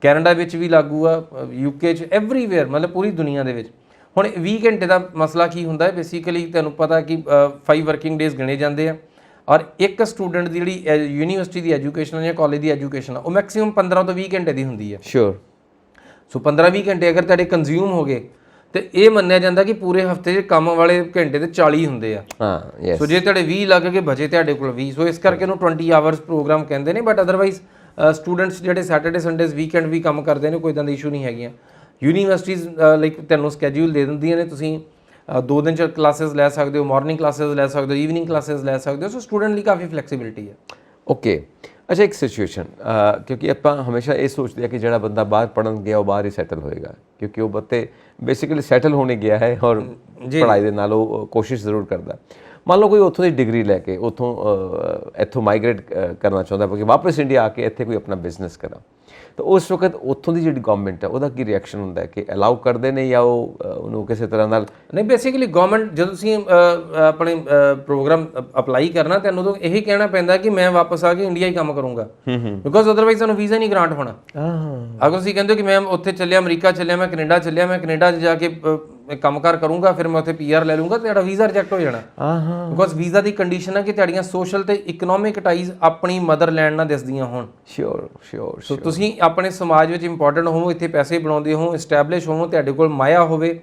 ਕੈਨੇਡਾ ਵਿੱਚ ਵੀ ਲਾਗੂ ਆ, UK 'ਚ, ਐਵਰੀਵੇਅਰ, ਮਤਲਬ ਪੂਰੀ ਦੁਨੀਆ ਦੇ ਵਿੱਚ। ਹੁਣ 20 ਘੰਟੇ ਦਾ ਮਸਲਾ ਕੀ ਹੁੰਦਾ ਹੈ, ਬੇਸਿਕਲੀ ਤੁਹਾਨੂੰ ਪਤਾ ਕਿ 5 ਵਰਕਿੰਗ ਡੇਜ਼ ਗਿਣੇ ਜਾਂਦੇ ਆ, ਔਰ ਇੱਕ ਸਟੂਡੈਂਟ ਦੀ ਜਿਹੜੀ ਯੂਨੀਵਰਸਿਟੀ ਦੀ ਐਜੂਕੇਸ਼ਨ ਜਾਂ ਕਾਲਜ ਦੀ ਐਜੂਕੇਸ਼ਨ ਆ ਉਹ ਮੈਕਸਿਮਮ 15 ਤੋਂ 20 ਘੰਟੇ ਦੀ ਹੁੰਦੀ ਹੈ। ਸ਼ੋਰ। ਸੋ 15-20 ਘੰਟੇ ਅਗਰ ਤੁਹਾਡੇ ਕੰਜ਼ਿਊਮ ਹੋ ਗਏ ਤੇ ਇਹ ਮੰਨਿਆ ਜਾਂਦਾ ਕਿ ਪੂਰੇ ਹਫਤੇ 'ਚ ਕੰਮ ਵਾਲੇ ਘੰਟੇ ਤੇ 40 ਹੁੰਦੇ ਆ। ਹਾਂ, ਸੋ ਜੇ ਤੁਹਾਡੇ 20 ਲੱਗ ਕੇ ਬਚੇ ਤੁਹਾਡੇ ਕੋਲ 20, ਸੋ ਇਸ ਕਰਕੇ ਉਹਨੂੰ 20 ਆਵਰਸ ਪ੍ਰੋਗਰਾਮ ਕਹਿੰਦੇ ਨੇ। ਬਟ ਅਦਰਵਾਈਜ਼ ਸਟੂਡੈਂਟਸ ਜਿਹੜੇ ਸੈਟਰਡੇ ਸੰਡੇਜ਼ ਵੀਕਐਂਡ ਵੀ ਕੰਮ ਕਰਦੇ ਨੇ, ਕੋਈ ਇਦਾਂ ਦਾ ਇਸ਼ੂ ਨਹੀਂ ਹੈਗੀਆਂ। ਯੂਨੀਵਰਸਿਟੀਜ਼ ਲਾਈਕ ਤੁਹਾਨੂੰ ਸਕੈਡਿਊਲ ਦੇ ਦਿੰਦੀਆਂ ਨੇ, ਤੁਸੀਂ 2 ਦਿਨ 'ਚ ਕਲਾਸਿਸ ਲੈ ਸਕਦੇ ਹੋ, ਮਾਰਨਿੰਗ ਕਲਾਸਿਸ ਲੈ ਸਕਦੇ ਹੋ, ਈਵਨਿੰਗ ਕਲਾਸਿਸ ਲੈ ਸਕਦੇ ਹੋ। ਸੋ ਸਟੂਡੈਂਟ ਲਈ ਕਾਫੀ ਫਲੈਕਸੀਬਿਲਿਟੀ ਹੈ। ਓਕੇ, ਅੱਛਾ ਇੱਕ ਸਿਚੁਏਸ਼ਨ, ਕਿਉਂਕਿ ਆਪਾਂ ਹਮੇਸ਼ਾ ਇਹ ਸੋਚਦੇ ਹਾਂ ਕਿ ਜਿਹੜਾ ਬੰਦਾ ਬਾਹਰ ਪੜ੍ਹਨ ਗਿਆ ਉਹ ਬਾਹਰ ਹੀ ਸੈਟਲ ਹੋਏਗਾ, ਕਿਉਂਕਿ ਉਹ ਬੱਤੇ ਬੇਸਿਕਲੀ ਸੈਟਲ ਹੋਣੇ ਗਿਆ ਹੈ ਔਰ ਪੜ੍ਹਾਈ ਦੇ ਨਾਲ ਉਹ ਕੋਸ਼ਿਸ਼ ਜ਼ਰੂਰ ਕਰਦਾ। ਮੰਨ ਲਓ ਕੋਈ ਉੱਥੋਂ ਦੀ ਡਿਗਰੀ ਲੈ ਕੇ ਇੱਥੋਂ ਮਾਈਗ੍ਰੇਟ ਕਰਨਾ ਚਾਹੁੰਦਾ ਕਿ ਵਾਪਸ ਇੰਡੀਆ ਆ ਕੇ ਇੱਥੇ ਕੋਈ ਆਪਣਾ ਬਿਜ਼ਨਸ ਕਰਾਂ, ਤਾਂ ਉਸ ਵਕਤ ਉੱਥੋਂ ਦੀ ਜਿਹੜੀ ਗਵਰਨਮੈਂਟ ਹੈ ਉਹਦਾ ਕੀ ਰਿਐਕਸ਼ਨ ਹੁੰਦਾ ਹੈ ਕਿ ਅਲਾਉ ਕਰਦੇ ਨੇ ਜਾਂ ਉਹ ਉਹਨੂੰ ਕਿਸੇ ਤਰ੍ਹਾਂ ਨਾਲ? ਨਹੀਂ, ਬੇਸਿਕਲੀ ਗਵਰਨਮੈਂਟ ਜਦੋਂ ਤੁਸੀਂ ਆਪਣੇ ਪ੍ਰੋਗਰਾਮ ਅਪਲਾਈ ਕਰਨਾ, ਤੁਹਾਨੂੰ ਤਾਂ ਇਹੀ ਕਹਿਣਾ ਪੈਂਦਾ ਕਿ ਮੈਂ ਵਾਪਸ ਆ ਕੇ ਇੰਡੀਆ ਹੀ ਕੰਮ ਕਰੂੰਗਾ, ਬਿਕੋਜ਼ ਅਦਰਵਾਈਜ਼ ਤੁਹਾਨੂੰ ਵੀਜ਼ਾ ਨਹੀਂ ਗ੍ਰਾਂਟ ਹੋਣਾ। ਅਗਰ ਤੁਸੀਂ ਕਹਿੰਦੇ ਹੋ ਕਿ ਮੈਂ ਉੱਥੇ ਚੱਲਿਆ, ਅਮਰੀਕਾ ਚੱਲਿਆ, ਮੈਂ ਕੈਨੇਡਾ ਚੱਲਿਆ, ਮੈਂ ਕੈਨੇਡਾ 'ਚ ਜਾ ਕੇ ਕੰਮਕਾਰ ਕਰੂੰਗਾ, ਫਿਰ ਮੈਂ ਉੱਥੇ PR ਲੈ ਲੂੰਗਾ, ਤੁਹਾਡਾ ਵੀਜ਼ਾ ਰਿਜੈਕਟ ਹੋ ਜਾਣਾ। ਬਿਕੋਜ਼ ਵੀਜ਼ਾ ਦੀ ਕੰਡੀਸ਼ਨ ਹੈ ਕਿ ਤੁਹਾਡੀਆਂ ਸੋਸ਼ਲ ਤੇ ਇਕਨੋਮਿਕ ਟਾਈਜ਼ ਆਪਣੀ ਮਦਰਲੈਂਡ ਨਾਲ ਦਿਸਦੀਆਂ ਹੋਣ। ਸ਼ੋਰ। ਸੋ ਤੁਸੀਂ ਆਪਣੇ ਸਮਾਜ ਵਿੱਚ ਇੰਪੋਰਟੈਂਟ ਹੋਵੋ, ਇੱਥੇ ਪੈਸੇ ਬਣਾਉਂਦੇ ਹੋ, ਐਸਟੈਬਲਿਸ਼ ਹੋਵੋ, ਤੁਹਾਡੇ ਕੋਲ ਮਾਇਆ ਹੋਵੇ,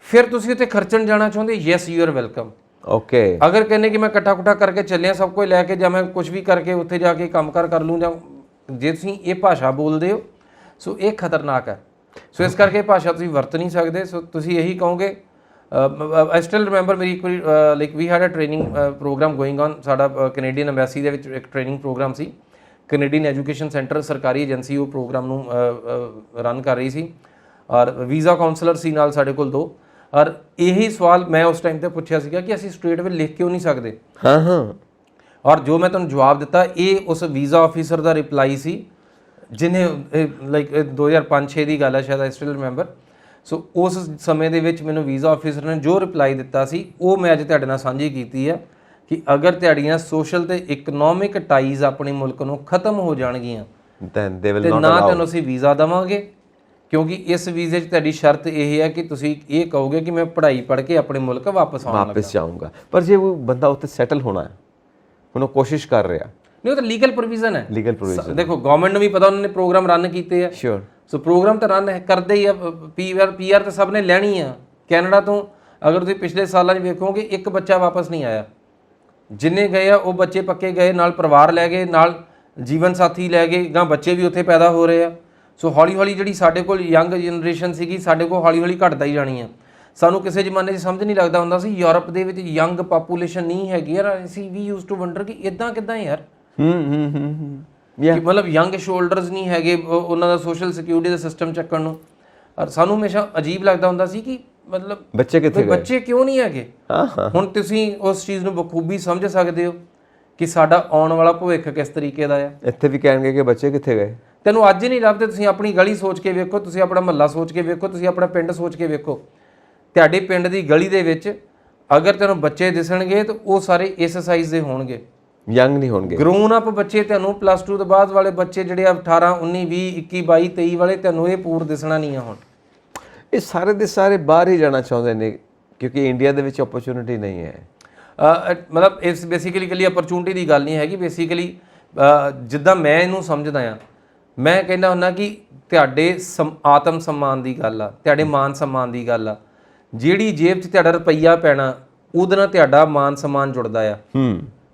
ਫਿਰ ਤੁਸੀਂ ਉੱਥੇ ਖਰਚਣ ਜਾਣਾ ਚਾਹੁੰਦੇ, yes you are welcome. Okay, ਅਗਰ ਕਹਿੰਦੇ ਕਿ ਮੈਂ ਇਕੱਠਾ ਕਰਕੇ ਚੱਲਿਆ ਸਭ ਕੁਝ ਲੈ ਕੇ, ਜਾਂ ਮੈਂ ਕੁਝ ਵੀ ਕਰਕੇ ਉੱਥੇ ਜਾ ਕੇ ਕੰਮਕਾਰ ਕਰ ਲੂੰ, ਜਾਂ ਜੇ ਤੁਸੀਂ ਇਹ ਭਾਸ਼ਾ ਬੋਲਦੇ ਹੋ, ਸੋ ਇਹ ਖਤਰਨਾਕ ਹੈ। ਸੋ ਇਸ ਕਰਕੇ ਇਹ ਭਾਸ਼ਾ ਤੁਸੀਂ ਵਰਤ ਨਹੀਂ ਸਕਦੇ। ਸੋ ਤੁਸੀਂ ਇਹੀ ਕਹੋਗੇ, ਆਈ ਸਟਿਲ ਰਿਮੈਂਬਰ ਮੇਰੀ ਇੱਕ ਵਾਰੀ like we had a training programme going on, ਸਾਡਾ ਕੈਨੇਡੀਅਨ ਐਮਬੈਸੀ ਦੇ ਵਿੱਚ ਇੱਕ ਟ੍ਰੇਨਿੰਗ ਪ੍ਰੋਗਰਾਮ ਸੀ, ਕੈਨੇਡੀਅਨ ਐਜੂਕੇਸ਼ਨ ਸੈਂਟਰ ਸਰਕਾਰੀ ਏਜੰਸੀ ਉਹ ਪ੍ਰੋਗਰਾਮ ਨੂੰ ਰਨ ਕਰ ਰਹੀ ਸੀ, ਔਰ ਵੀਜ਼ਾ ਕਾਉਂਸਲਰ ਸੀ ਨਾਲ ਸਾਡੇ ਕੋਲ 2। ਔਰ ਇਹੀ ਸਵਾਲ ਮੈਂ ਉਸ ਟਾਈਮ ਤੇ ਪੁੱਛਿਆ ਸੀਗਾ ਕਿ ਅਸੀਂ ਸਟ੍ਰੇਟ ਵੇ ਲਿਖ ਕਿਉਂ ਨਹੀਂ ਸਕਦੇ। ਔਰ ਜੋ ਮੈਂ ਤੁਹਾਨੂੰ ਜਵਾਬ ਦਿੱਤਾ, ਇਹ ਉਸ ਵੀਜ਼ਾ ਆਫੀਸਰ ਦਾ ਰਿਪਲਾਈ ਸੀ ਜਿਹਨੇ ਲਾਈਕ 2005-6 ਦੀ ਗੱਲ ਹੈ ਸ਼ਾਇਦ, ਆਈ ਸਟਿਲ ਰਿਮੈਂਬਰ। ਸੋ ਉਸ ਸਮੇਂ ਦੇ ਵਿੱਚ ਮੈਨੂੰ ਵੀਜ਼ਾ ਆਫੀਸਰ ਨੇ ਜੋ ਰਿਪਲਾਈ ਦਿੱਤਾ ਸੀ ਉਹ ਮੈਂ ਅੱਜ ਤੁਹਾਡੇ ਨਾਲ ਸਾਂਝੀ ਕੀਤੀ ਹੈ ਕਿ ਅਗਰ ਤੁਹਾਡੀਆਂ ਸੋਸ਼ਲ ਤੇ ਇਕਨੋਮਿਕ ਟਾਈਜ਼ ਆਪਣੇ ਮੁਲਕ ਨੂੰ ਖਤਮ ਹੋ ਜਾਣਗੀਆਂ ਤੇ ਨਾ ਤੁਹਾਨੂੰ ਅਸੀਂ ਵੀਜ਼ਾ ਦੇਵਾਂਗੇ, ਕਿਉਂਕਿ ਇਸ ਵੀਜ਼ੇ 'ਚ ਤੁਹਾਡੀ ਸ਼ਰਤ ਇਹ ਹੈ ਕਿ ਤੁਸੀਂ ਇਹ ਕਹੋਗੇ ਕਿ ਮੈਂ ਪੜ੍ਹਾਈ ਪੜ੍ਹ ਕੇ ਆਪਣੇ ਮੁਲਕ ਵਾਪਸ ਜਾਊਂਗਾ। ਪਰ ਜੇ ਉਹ ਬੰਦਾ ਉੱਥੇ ਸੈਟਲ ਹੋਣਾ ਹੈ, ਹੁਣ ਉਹ ਕੋਸ਼ਿਸ਼ ਕਰ ਰਿਹਾ, ਨਹੀਂ ਉਹ ਤਾਂ ਲੀਗਲ ਪ੍ਰੋਵੀਜ਼ਨ ਹੈ। ਲੀਗਲ ਪ੍ਰੋਵੀਜ਼ਨ ਦੇਖੋ ਗਵਰਨਮੈਂਟ ਨੂੰ ਵੀ ਪਤਾ, ਉਹਨਾਂ ਨੇ ਪ੍ਰੋਗਰਾਮ ਰਨ ਕੀਤੇ ਆ। ਸ਼ੋਰ। ਸੋ ਪ੍ਰੋਗਰਾਮ ਤਾਂ ਰਨ ਕਰਦੇ ਹੀ ਆ, PR ਤਾਂ ਸਭ ਨੇ ਲੈਣੀ ਆ। ਕੈਨੇਡਾ ਤੋਂ ਅਗਰ ਤੁਸੀਂ ਪਿਛਲੇ ਸਾਲਾਂ 'ਚ ਵੇਖੋਗੇ, ਇੱਕ ਬੱਚਾ ਵਾਪਸ ਨਹੀਂ ਆਇਆ। ਜਿੰਨੇ ਗਏ ਆ ਉਹ ਬੱਚੇ ਪੱਕੇ ਗਏ, ਨਾਲ ਪਰਿਵਾਰ ਲੈ ਗਏ, ਨਾਲ ਜੀਵਨ ਸਾਥੀ ਲੈ ਗਏ, ਗਾਂ ਬੱਚੇ ਵੀ ਉੱਥੇ ਪੈਦਾ ਹੋ ਰਹੇ ਆ। ਸੋ ਹੌਲੀ ਹੌਲੀ ਜਿਹੜੀ ਸਾਡੇ ਕੋਲ ਯੰਗ ਜਨਰੇਸ਼ਨ ਸੀਗੀ, ਸਾਡੇ ਕੋਲ ਹੌਲੀ ਹੌਲੀ ਘਟਦਾ ਹੀ ਜਾਣੀ ਆ। ਸਾਨੂੰ ਕਿਸੇ ਜ਼ਮਾਨੇ 'ਚ ਸਮਝ ਨਹੀਂ ਲੱਗਦਾ ਹੁੰਦਾ ਸੀ ਯੂਰਪ ਦੇ ਵਿੱਚ ਯੰਗ ਪਾਪੂਲੇਸ਼ਨ ਨਹੀਂ ਹੈਗੀ ਯਾਰ, ਅਸੀਂ ਵੀ ਯੂਜ਼ ਟੂ ਵੰਡਰ ਕਿ ਇਦਾਂ ਕਿਦਾਂ ਯਾਰ, ਕਿ ਮਤਲਬ ਯੰਗ ਸ਼ੋਲਡਰਸ ਨਹੀਂ ਹੈਗੇ ਉਹਨਾਂ ਦਾ ਸੋਸ਼ਲ ਸਿਕਿਉਰਿਟੀ ਦਾ ਸਿਸਟਮ ਚੱਕਣ ਨੂੰ। ਔਰ ਸਾਨੂੰ ਹਮੇਸ਼ਾ ਅਜੀਬ ਲੱਗਦਾ ਹੁੰਦਾ ਸੀ ਕਿ ਮਤਲਬ ਬੱਚੇ ਕਿੱਥੇ ਗਏ, ਬੱਚੇ ਕਿਉਂ ਨਹੀਂ ਹੈਗੇ। ਹੁਣ ਤੁਸੀਂ ਉਸ ਚੀਜ਼ ਨੂੰ ਬਖੂਬੀ ਸਮਝ ਸਕਦੇ ਹੋ ਕਿ ਸਾਡਾ ਆਉਣ ਵਾਲਾ ਭਵਿੱਖ ਕਿਸ ਤਰੀਕੇ ਦਾ ਆ। ਇੱਥੇ ਵੀ ਕਹਿਣਗੇ ਕਿ ਬੱਚੇ ਕਿੱਥੇ ਗਏ, ਤੈਨੂੰ ਅੱਜ ਨਹੀਂ ਲੱਭਦੇ। ਤੁਸੀਂ ਆਪਣੀ ਗਲੀ ਸੋਚ ਕੇ ਵੇਖੋ, ਤੁਸੀਂ ਆਪਣਾ ਮਹੱਲਾ ਸੋਚ ਕੇ ਵੇਖੋ, ਤੁਸੀਂ ਆਪਣਾ ਪਿੰਡ ਸੋਚ ਕੇ ਵੇਖੋ। ਤੁਹਾਡੇ ਪਿੰਡ ਦੀ ਗਲੀ ਦੇ ਵਿੱਚ ਅਗਰ ਤੈਨੂੰ ਬੱਚੇ ਦਿਸਣਗੇ ਤਾਂ ਉਹ ਸਾਰੇ ਇਸ ਸਾਈਜ਼ ਦੇ ਹੋਣਗੇ, ਯੰਗ ਨਹੀਂ ਹੋਣਗੇ। ਗਰੋਨ ਅਪ ਬੱਚੇ ਤੁਹਾਨੂੰ +2 ਤੋਂ ਬਾਅਦ ਵਾਲੇ ਬੱਚੇ ਜਿਹੜੇ 18 19 20 21 22 23 ਵਾਲੇ ਤੁਹਾਨੂੰ ਇਹ ਪੂਰ ਦਿਸਣਾ ਨਹੀਂ ਆ। ਹੁਣ ਇਹ ਸਾਰੇ ਦੇ ਸਾਰੇ ਬਾਹਰ ਹੀ ਜਾਣਾ ਚਾਹੁੰਦੇ ਨੇ ਕਿਉਂਕਿ ਇੰਡੀਆ ਦੇ ਵਿੱਚ ਓਪਰਚੁਨਿਟੀ ਨਹੀਂ ਹੈ। ਮਤਲਬ ਇਸ ਬੇਸਿਕਲੀ ਇਕੱਲੀ ਅਪਰਚੂਨਿਟੀ ਦੀ ਗੱਲ ਨਹੀਂ ਹੈਗੀ। ਬੇਸਿਕਲੀ ਜਿੱਦਾਂ ਮੈਂ ਇਹਨੂੰ ਸਮਝਦਾ ਆ, ਮੈਂ ਕਹਿੰਦਾ ਹੁੰਦਾ ਕਿ ਤੁਹਾਡੇ ਆਤਮ ਸਨਮਾਨ ਦੀ ਗੱਲ ਆ, ਤੁਹਾਡੇ ਮਾਨ ਸਨਮਾਨ ਦੀ ਗੱਲ ਆ। ਜਿਹੜੀ ਜੇਬ 'ਚ ਤੁਹਾਡਾ ਰੁਪਈਆ ਪੈਣਾ ਉਹਦੇ ਨਾਲ ਤੁਹਾਡਾ ਮਾਨ ਸਨਮਾਨ ਜੁੜਦਾ ਆ।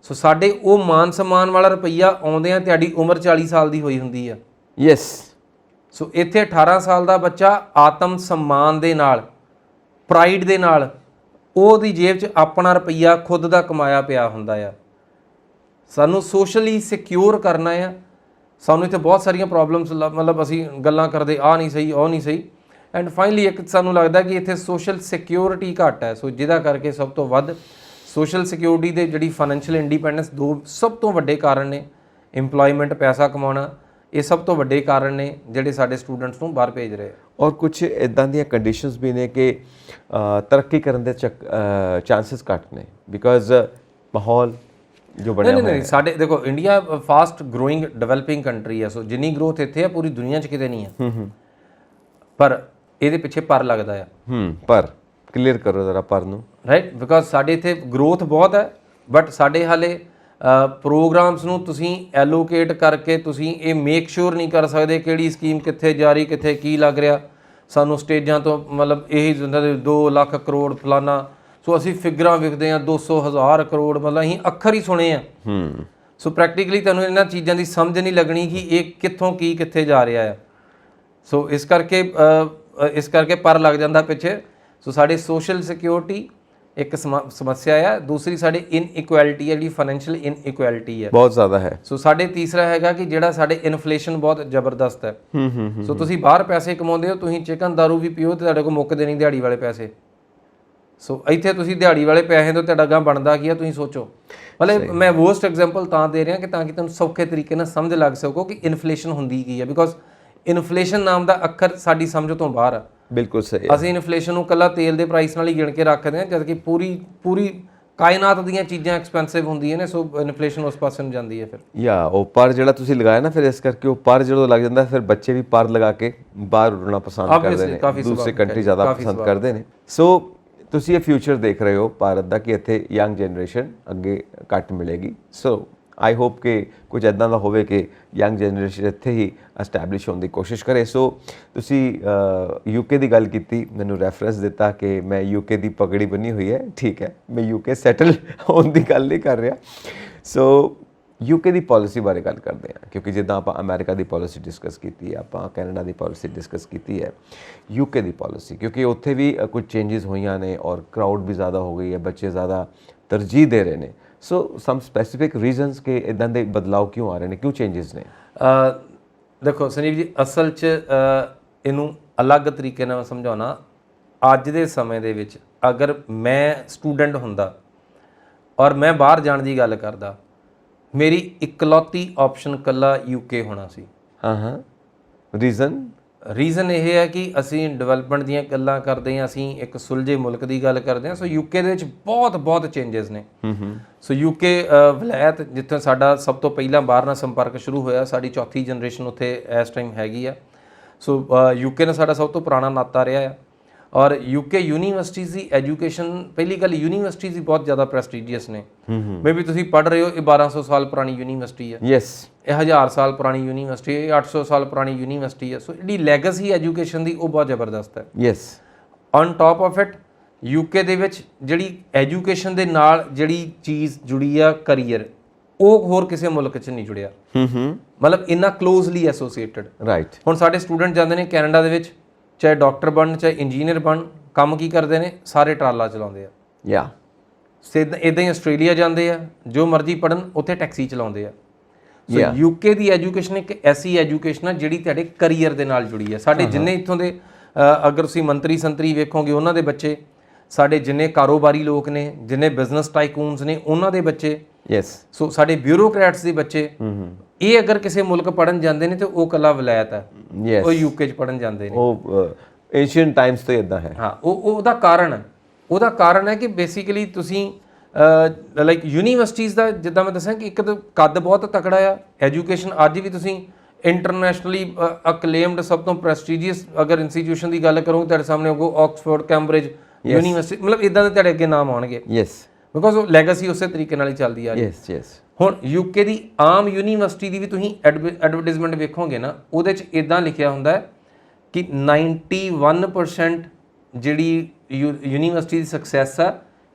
ਸੋ ਸਾਡੇ ਉਹ ਮਾਨ ਸਨਮਾਨ ਵਾਲਾ ਰੁਪਈਆ ਆਉਂਦਿਆਂ ਤੁਹਾਡੀ ਉਮਰ 40 ਸਾਲ ਦੀ ਹੋਈ ਹੁੰਦੀ ਆ। ਯੈਸ। ਸੋ ਇੱਥੇ 18 ਸਾਲ ਦਾ ਬੱਚਾ ਆਤਮ ਸਨਮਾਨ ਦੇ ਨਾਲ, ਪ੍ਰਾਈਡ ਦੇ ਨਾਲ ਉਹਦੀ ਜੇਬ 'ਚ ਆਪਣਾ ਰੁਪਈਆ ਖੁਦ ਦਾ ਕਮਾਇਆ ਪਿਆ ਹੁੰਦਾ ਆ। ਸਾਨੂੰ ਸੋਸ਼ਲੀ ਸਿਕਿਉਰ ਕਰਨਾ ਆ। ਸਾਨੂੰ ਇੱਥੇ ਬਹੁਤ ਸਾਰੀਆਂ ਪ੍ਰੋਬਲਮਸ ਮਤਲਬ ਅਸੀਂ ਗੱਲਾਂ ਕਰਦੇ ਆਹ ਨਹੀਂ ਸਹੀ ਉਹ ਨਹੀਂ ਸਹੀ, ਐਂਡ ਫਾਈਨਲੀ ਇੱਕ ਸਾਨੂੰ ਲੱਗਦਾ ਕਿ ਇੱਥੇ ਸੋਸ਼ਲ ਸਿਕਿਉਰਿਟੀ ਘੱਟ ਹੈ। ਸੋ ਜਿਹਦਾ ਕਰਕੇ ਸਭ ਤੋਂ ਵੱਧ ਸੋਸ਼ਲ ਸਿਕਿਉਰਿਟੀ ਦੇ ਜਿਹੜੀ ਫਾਈਨੈਂਸ਼ੀਅਲ ਇੰਡੀਪੈਂਡੈਂਸ ਦੋ ਸਭ ਤੋਂ ਵੱਡੇ ਕਾਰਨ ਨੇ। ਇੰਪਲੋਇਮੈਂਟ, ਪੈਸਾ ਕਮਾਉਣਾ, ਇਹ ਸਭ ਤੋਂ ਵੱਡੇ ਕਾਰਨ ਨੇ ਜਿਹੜੇ ਸਾਡੇ ਸਟੂਡੈਂਟਸ ਨੂੰ ਬਾਹਰ ਭੇਜ ਰਹੇ। ਔਰ ਕੁਝ ਇਦਾਂ ਦੀਆਂ ਕੰਡੀਸ਼ਨਸ ਵੀ ਨੇ ਕਿ ਤਰੱਕੀ ਕਰਨ ਦੇ ਚਾਂਸਸ ਘੱਟ ਨੇ ਬਿਕਾਜ਼ ਮਾਹੌਲ ਜੋ ਬਣਿਆ ਹੋਇਆ ਹੈ। ਨਹੀਂ, ਸਾਡੇ ਦੇਖੋ India fast growing developing country ਹੈ। ਸੋ ਜਿੰਨੀ ਗਰੋਥ ਇੱਥੇ ਹੈ ਪੂਰੀ ਦੁਨੀਆ 'ਚ ਕਿਤੇ ਨਹੀਂ ਹੈ। ਪਰ ਇਹਦੇ ਪਿੱਛੇ ਪਰ ਲੱਗਦਾ ਆ। ਪਰ ਕਲੀਅਰ ਕਰੋ ਜ਼ਰਾ ਪਰ ਨੂੰ। ਰਾਈਟ, ਬਿਕਾਜ਼ ਸਾਡੇ ਇੱਥੇ ਗਰੋਥ ਬਹੁਤ ਹੈ ਬਟ ਸਾਡੇ ਹਾਲੇ ਪ੍ਰੋਗਰਾਮਸ ਨੂੰ ਤੁਸੀਂ ਐਲੋਕੇਟ ਕਰਕੇ ਤੁਸੀਂ ਇਹ ਮੇਕ ਸ਼ੋਰ ਨਹੀਂ ਕਰ ਸਕਦੇ ਕਿਹੜੀ ਸਕੀਮ ਕਿੱਥੇ ਜਾਰੀ, ਕਿੱਥੇ ਕੀ ਲੱਗ ਰਿਹਾ। ਸਾਨੂੰ ਸਟੇਜਾਂ ਤੋਂ ਮਤਲਬ ਇਹੀ 2 ਲੱਖ ਕਰੋੜ ਫਲਾਨਾ, ਸੋ ਅਸੀਂ ਫਿਗਰਾਂ ਵਿਖਦੇ ਹਾਂ 200,000 ਕਰੋੜ, ਮਤਲਬ ਅਸੀਂ ਅੱਖਰ ਹੀ ਸੁਣੇ ਆ। ਸੋ ਪ੍ਰੈਕਟੀਕਲੀ ਤੁਹਾਨੂੰ ਇਹਨਾਂ ਚੀਜ਼ਾਂ ਦੀ ਸਮਝ ਨਹੀਂ ਲੱਗਣੀ ਕਿ ਇਹ ਕਿੱਥੋਂ ਕੀ ਕਿੱਥੇ ਜਾ ਰਿਹਾ ਆ। ਸੋ ਇਸ ਕਰਕੇ ਪਰ ਲੱਗ ਜਾਂਦਾ ਪਿੱਛੇ। ਸੋ ਸਾਡੇ ਸੋਸ਼ਲ ਸਿਕਿਉਰਿਟੀ ਇੱਕ ਸਮੱਸਿਆ ਆ। ਦੂਸਰੀ ਸਾਡੇ ਇਨਇਕੁਐਲਿਟੀ ਹੈ, ਜਿਹੜੀ ਫਾਈਨੈਂਸ਼ੀਅਲ ਇਨਇਕੁਐਲਿਟੀ ਹੈ, ਬਹੁਤ ਜ਼ਿਆਦਾ ਹੈ। ਸੋ ਸਾਡੇ ਤੀਸਰਾ ਹੈਗਾ ਕਿ ਜਿਹੜਾ ਸਾਡੇ ਇਨਫਲੇਸ਼ਨ ਬਹੁਤ ਜ਼ਬਰਦਸਤ ਹੈ। ਸੋ ਤੁਸੀਂ ਬਾਹਰ ਪੈਸੇ ਕਮਾਉਂਦੇ ਹੋ, ਤੁਸੀਂ ਚਿਕਨ ਦਾਰੂ ਵੀ ਪੀਓ ਤੇ ਤੁਹਾਡੇ ਕੋਲ ਮੁੱਕਦੇ ਨਹੀਂ ਦਿਹਾੜੀ ਵਾਲੇ ਪੈਸੇ। ਸੋ ਇੱਥੇ ਤੁਸੀਂ ਦਿਹਾੜੀ ਵਾਲੇ ਪੈਸੇ ਤੋਂ ਤੁਹਾਡਾ ਗਾਂ ਬਣਦਾ ਕੀ ਆ ਤੁਸੀਂ ਸੋਚੋ। ਮਤਲਬ ਮੈਂ ਵਰਸਟ ਐਗਜ਼ਾਮਪਲ ਤਾਂ ਦੇ ਰਿਹਾ ਕਿ ਤਾਂ ਕਿ ਤੁਹਾਨੂੰ ਸੌਖੇ ਤਰੀਕੇ ਨਾਲ ਸਮਝ ਲੱਗ ਸਕੋ ਕਿ ਇਨਫਲੇਸ਼ਨ ਹੁੰਦੀ ਕੀ ਹੈ। ਬਿਕੋਜ਼ ਇਨਫਲੇਸ਼ਨ ਨਾਮ ਦਾ ਅੱਖਰ ਸਾਡੀ ਸਮਝ ਤੋਂ ਬਾਹਰ ਆ। ਬਿਲਕੁਲ ਸਹੀ। ਅਸੀਂ ਇਨਫਲੇਸ਼ਨ ਨੂੰ ਇਕੱਲਾ ਤੇਲ ਦੇ ਪ੍ਰਾਈਸ ਨਾਲ ਹੀ ਗਿਣ ਕੇ ਰੱਖਦੇ ਹਾਂ ਜਦ ਕਿ ਪੂਰੀ ਕਾਇਨਾਤ ਦੀਆਂ ਚੀਜ਼ਾਂ ਐਕਸਪੈਂਸਿਵ ਹੁੰਦੀਆਂ ਨੇ। ਸੋ ਇਨਫਲੇਸ਼ਨ ਉਸ ਪਾਸੇ ਨੂੰ ਜਾਂਦੀ ਹੈ ਫਿਰ। ਉਹ ਪਰ ਜਿਹੜਾ ਤੁਸੀਂ ਲਗਾਇਆ ਨਾ, ਫਿਰ ਇਸ ਕਰਕੇ ਉਹ ਪਰ ਜਦੋਂ ਲੱਗ ਜਾਂਦਾ ਫਿਰ ਬੱਚੇ ਵੀ ਪਰ ਲਗਾ ਕੇ ਬਾਹਰ ਉੱਡਣਾ ਪਸੰਦ ਕਰਦੇ ਨੇ, ਦੂਸਰੀ ਕੰਟਰੀ ਜ਼ਿਆਦਾ ਪਸੰਦ ਕਰਦੇ ਨੇ। ਸੋ ਤੁਸੀਂ ਇਹ ਫਿਊਚਰ ਦੇਖ ਰਹੇ ਹੋ ਭਾਰਤ ਦਾ ਕਿ ਇੱਥੇ ਯੰਗ ਜਨਰੇਸ਼ਨ ਅੱਗੇ ਘੱਟ ਮਿਲੇਗੀ। ਸੋ ਆਈ ਹੋਪ ਕਿ ਕੁਝ ਇੱਦਾਂ ਦਾ ਹੋਵੇ ਕਿ ਯੰਗ ਜਨਰੇਸ਼ਨ ਇੱਥੇ ਹੀ ਐਸਟੈਬਲਿਸ਼ ਹੋਣ ਦੀ ਕੋਸ਼ਿਸ਼ ਕਰੇ। ਸੋ ਤੁਸੀਂ ਯੂਕੇ ਦੀ ਗੱਲ ਕੀਤੀ, ਮੈਨੂੰ ਰੈਫਰੈਂਸ ਦਿੱਤਾ ਕਿ ਮੈਂ ਯੂਕੇ ਦੀ ਪਗੜੀ ਬੰਨੀ ਹੋਈ ਹੈ। ਠੀਕ ਹੈ, ਮੈਂ ਯੂਕੇ ਸੈਟਲ ਹੋਣ ਦੀ ਗੱਲ ਨਹੀਂ ਕਰ ਰਿਹਾ। ਸੋ ਯੂਕੇ ਦੀ ਪਾਲਿਸੀ ਬਾਰੇ ਗੱਲ ਕਰਦੇ ਹਾਂ ਕਿਉਂਕਿ ਜਿੱਦਾਂ ਆਪਾਂ ਅਮਰੀਕਾ ਦੀ ਪਾਲਿਸੀ ਡਿਸਕਸ ਕੀਤੀ ਹੈ, ਆਪਾਂ ਕੈਨੇਡਾ ਦੀ ਪਾਲਿਸੀ ਡਿਸਕਸ ਕੀਤੀ ਹੈ, ਯੂਕੇ ਦੀ ਪਾਲਿਸੀ ਕਿਉਂਕਿ ਉੱਥੇ ਵੀ ਕੁਝ ਚੇਂਜਸ ਹੋਈਆਂ ਨੇ ਔਰ ਕਰਾਊਡ ਵੀ ਜ਼ਿਆਦਾ ਹੋ ਗਈ ਹੈ, ਬੱਚੇ ਜ਼ਿਆਦਾ ਤਰਜੀਹ ਦੇ ਰਹੇ ਨੇ। ਸੋ ਸਮ ਸਪੈਸੀਫਿਕ ਰੀਜ਼ਨਸ ਕਿ ਇਦਾਂ ਦੇ ਬਦਲਾਅ ਕਿਉਂ ਆ ਰਹੇ ਨੇ, ਕਿਉਂ ਚੇਂਜਸ ਨੇ? ਦੇਖੋ ਸੰਜੀਵ ਜੀ, ਅਸਲ 'ਚ ਇਹਨੂੰ ਅਲੱਗ ਤਰੀਕੇ ਨਾਲ ਸਮਝਾਉਣਾ। ਅੱਜ ਦੇ ਸਮੇਂ ਦੇ ਵਿੱਚ ਅਗਰ ਮੈਂ ਸਟੂਡੈਂਟ ਹੁੰਦਾ ਔਰ ਮੈਂ ਬਾਹਰ ਜਾਣ ਦੀ ਗੱਲ ਕਰਦਾ, ਮੇਰੀ ਇਕਲੌਤੀ ਆਪਸ਼ਨ ਇਕੱਲਾ ਯੂਕੇ ਹੋਣਾ ਸੀ। ਰੀਜ਼ਨ ਇਹ ਹੈ ਕਿ ਅਸੀਂ ਡਿਵੈਲਪਮੈਂਟ ਦੀਆਂ ਗੱਲਾਂ ਕਰਦੇ ਹਾਂ, ਅਸੀਂ ਇੱਕ ਸੁਲਝੇ ਮੁਲਕ ਦੀ ਗੱਲ ਕਰਦੇ ਹਾਂ। ਸੋ ਯੂਕੇ ਦੇ ਵਿੱਚ ਬਹੁਤ ਚੇਂਜਸ ਨੇ। ਸੋ ਯੂਕੇ ਵਲਾਇਤ ਜਿੱਥੇ ਸਾਡਾ ਸਭ ਤੋਂ ਪਹਿਲਾਂ ਬਾਹਰ ਨਾਲ ਸੰਪਰਕ ਸ਼ੁਰੂ ਹੋਇਆ, ਸਾਡੀ ਚੌਥੀ ਜਨਰੇਸ਼ਨ ਉੱਥੇ ਇਸ ਟਾਈਮ ਹੈਗੀ ਆ। ਸੋ ਯੂਕੇ ਨਾਲ ਸਾਡਾ ਸਭ ਤੋਂ ਪੁਰਾਣਾ ਨਾਤਾ ਰਿਹਾ ਆ। ਔਰ ਯੂਕੇ ਯੂਨੀਵਰਸਿਟੀਜ਼ ਦੀ ਐਜੂਕੇਸ਼ਨ, ਪਹਿਲੀ ਗੱਲ ਯੂਨੀਵਰਸਿਟੀਜ਼ ਦੀ ਬਹੁਤ ਜ਼ਿਆਦਾ ਪ੍ਰੈਸਟੀਜੀਅਸ ਨੇ। ਮੇ ਵੀ ਤੁਸੀਂ ਪੜ੍ਹ ਰਹੇ ਹੋ, ਇਹ 1200 ਸਾਲ ਪੁਰਾਣੀ ਯੂਨੀਵਰਸਿਟੀ ਹੈ। ਯੈਸ, ਇਹ 1000 ਸਾਲ ਪੁਰਾਣੀ ਯੂਨੀਵਰਸਿਟੀ ਹੈ, ਇਹ 800 ਸਾਲ ਪੁਰਾਣੀ ਯੂਨੀਵਰਸਿਟੀ ਹੈ। ਸੋ ਜਿਹੜੀ ਲੈਗੇਸੀ ਐਜੂਕੇਸ਼ਨ ਦੀ ਉਹ ਬਹੁਤ ਜ਼ਬਰਦਸਤ ਹੈ। Yes, on top of it UK ਦੇ ਵਿੱਚ ਜਿਹੜੀ ਐਜੂਕੇਸ਼ਨ ਦੇ ਨਾਲ ਜਿਹੜੀ ਚੀਜ਼ ਜੁੜੀ ਆ ਕਰੀਅਰ, ਉਹ ਹੋਰ ਕਿਸੇ ਮੁਲਕ 'ਚ ਨਹੀਂ ਜੁੜਿਆ। ਮਤਲਬ ਇੰਨਾ ਕਲੋਜ਼ਲੀ ਐਸੋਸੀਏਟਡ। ਰਾਈਟ। ਹੁਣ ਸਾਡੇ ਸਟੂਡੈਂਟ ਜਾਂਦੇ ਨੇ ਕੈਨੇਡਾ ਦੇ ਵਿੱਚ, ਚਾਹੇ ਡਾਕਟਰ ਬਣਨ, ਚਾਹੇ ਇੰਜੀਨੀਅਰ ਬਣਨ, ਕੰਮ ਕੀ ਕਰਦੇ ਨੇ, ਸਾਰੇ ਟਰਾਲਾ ਚਲਾਉਂਦੇ ਆ। ਯਾ ਇਦਾਂ ਹੀ ਆਸਟ੍ਰੇਲੀਆ ਜਾਂਦੇ ਆ, ਜੋ ਮਰਜ਼ੀ ਪੜਨ, ਉੱਥੇ ਟੈਕਸੀ ਚਲਾਉਂਦੇ ਆ। ਸੋ ਯੂਕੇ ਦੀ ਐਜੂਕੇਸ਼ਨ ਇੱਕ ਐਸੀ ਐਜੂਕੇਸ਼ਨ ਆ ਜਿਹੜੀ ਤੁਹਾਡੇ ਕਰੀਅਰ ਦੇ ਨਾਲ ਜੁੜੀ ਹੈ। ਸਾਡੇ ਜਿੰਨੇ ਇੱਥੋਂ ਦੇ ਅਗਰ ਤੁਸੀਂ ਮੰਤਰੀ ਸੰਤਰੀ ਵੇਖੋਗੇ, ਉਹਨਾਂ ਦੇ ਬੱਚੇ, ਸਾਡੇ ਜਿੰਨੇ ਕਾਰੋਬਾਰੀ ਲੋਕ ਨੇ, ਜਿੰਨੇ ਬਿਜ਼ਨਸ ਟਾਈਕੂਨਸ ਨੇ, ਉਹਨਾਂ ਦੇ ਬੱਚੇ, ਸੋ ਸਾਡੇ ਬਿਊਰੋਕਰੈਟਸ ਦੇ ਬੱਚੇ, ਇਹ ਅਗਰ ਕਿਸੇ ਮੁਲਕ ਪੜਨ ਜਾਂਦੇ ਨੇ ਤੇ ਉਹ ਕੱਲਾ ਵਲਾਇਤ ਹੈ, ਉਹ ਯੂਕੇ 'ਚ ਪੜਨ ਜਾਂਦੇ ਨੇ। ਉਹ ਏਸ਼ੀਅਨ ਟਾਈਮਸ ਤੋਂ ਇਦਾਂ ਹੈ। ਹਾਂ, ਉਹਦਾ ਕਾਰਨ ਹੈ ਕਿ ਬੇਸਿਕਲੀ ਤੁਸੀਂ ਲਾਈਕ ਯੂਨੀਵਰਸਿਟੀਜ਼ ਦਾ, ਜਿੱਦਾਂ ਮੈਂ ਦੱਸਿਆ ਕਿ ਇੱਕ ਤਾਂ ਕੱਦ ਬਹੁਤ ਤਕੜਾ ਆ, ਐਜੂਕੇਸ਼ਨ ਅੱਜ ਵੀ ਤੁਸੀਂ ਇੰਟਰਨੈਸ਼ਨਲੀ ਅਕਲੇਮਡ ਸਭ ਤੋਂ ਪ੍ਰੈਸਟੀਜੀਅਸ ਅਗਰ ਇੰਸਟੀਟਿਊਸ਼ਨ ਦੀ ਗੱਲ ਕਰੋਗੇ, ਤੁਹਾਡੇ ਸਾਹਮਣੇ ਹੋਊਗਾ ਆਕਸਫੋਰਡ, ਕੈਂਬਰਿਜ ਯੂਨੀਵਰਸਿਟੀ, ਮਤਲਬ ਇਦਾਂ ਦੇ ਤੁਹਾਡੇ ਅੱਗੇ ਨਾਮ ਆਉਣਗੇ। ਬਿਕੋਜ਼ ਉਹ ਲੈਗੇਸੀ ਉਸੇ ਤਰੀਕੇ ਨਾਲ ਹੀ ਚੱਲਦੀ ਆ ਰਹੀ। ਹੁਣ ਯੂਕੇ ਦੀ ਆਮ ਯੂਨੀਵਰਸਿਟੀ ਦੀ ਵੀ ਤੁਸੀਂ ਐਡਵਰਟਾਈਜ਼ਮੈਂਟ ਵੇਖੋਗੇ ਨਾ, ਉਹਦੇ 'ਚ ਇਦਾਂ ਲਿਖਿਆ ਹੁੰਦਾ ਹੈ ਕਿ 91% ਜਿਹੜੀ ਯੂਨੀਵਰਸਿਟੀ ਦੀ ਸਕਸੈਸ ਆ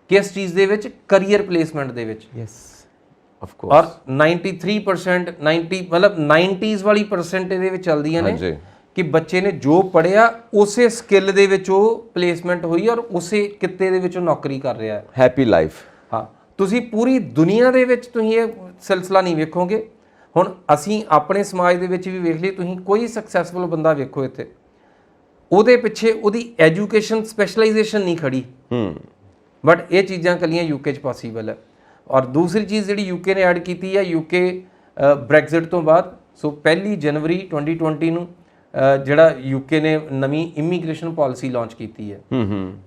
ਕਿਸ ਚੀਜ਼ ਦੇ ਵਿੱਚ, ਕਰੀਅਰ ਪਲੇਸਮੈਂਟ ਦੇ ਵਿੱਚ। Of course. ਔਰ 93% 90 ਮਤਲਬ 90s ਵਾਲੀ ਪਰਸੈਂਟ ਇਹਦੇ ਵਿੱਚ ਚੱਲਦੀਆਂ ਨੇ ਕਿ ਬੱਚੇ ਨੇ ਜੋ ਪੜ੍ਹਿਆ ਉਸੇ ਸਕਿੱਲ ਦੇ ਵਿੱਚ ਉਹ ਪਲੇਸਮੈਂਟ ਹੋਈ ਔਰ ਉਸੇ ਕਿੱਤੇ ਦੇ ਵਿੱਚ ਉਹ ਨੌਕਰੀ ਕਰ ਰਿਹਾ ਹੈ। Happy life. ਹਾਂ, ਤੁਸੀਂ ਪੂਰੀ ਦੁਨੀਆ ਦੇ ਵਿੱਚ ਤੁਸੀਂ ਇਹ ਸਿਲਸਿਲਾ ਨਹੀਂ ਵੇਖੋਗੇ। ਹੁਣ ਅਸੀਂ ਆਪਣੇ ਸਮਾਜ ਦੇ ਵਿੱਚ ਵੀ ਵੇਖ ਲਈ, ਤੁਸੀਂ ਕੋਈ ਸਕਸੈਸਫੁਲ ਬੰਦਾ ਵੇਖੋ ਇੱਥੇ, ਉਹਦੇ ਪਿੱਛੇ ਉਹਦੀ ਐਜੂਕੇਸ਼ਨ ਸਪੈਸ਼ਲਾਈਜੇਸ਼ਨ ਨਹੀਂ ਖੜੀ। ਬਟ ਇਹ ਚੀਜ਼ਾਂ ਕੱਲੀਆਂ ਯੂਕੇ 'ਚ ਪੋਸੀਬਲ ਹੈ। ਔਰ ਦੂਸਰੀ ਚੀਜ਼ ਜਿਹੜੀ ਯੂਕੇ ਨੇ ਐਡ ਕੀਤੀ ਹੈ, ਯੂਕੇ ਬ੍ਰੈਗਜ਼ਿਟ ਤੋਂ ਬਾਅਦ, ਸੋ 1 ਜਨਵਰੀ 2020 ਨੂੰ ਜਿਹੜਾ ਯੂਕੇ ਨੇ ਨਵੀਂ ਇਮੀਗ੍ਰੇਸ਼ਨ ਪਾਲਿਸੀ ਲਾਂਚ ਕੀਤੀ ਹੈ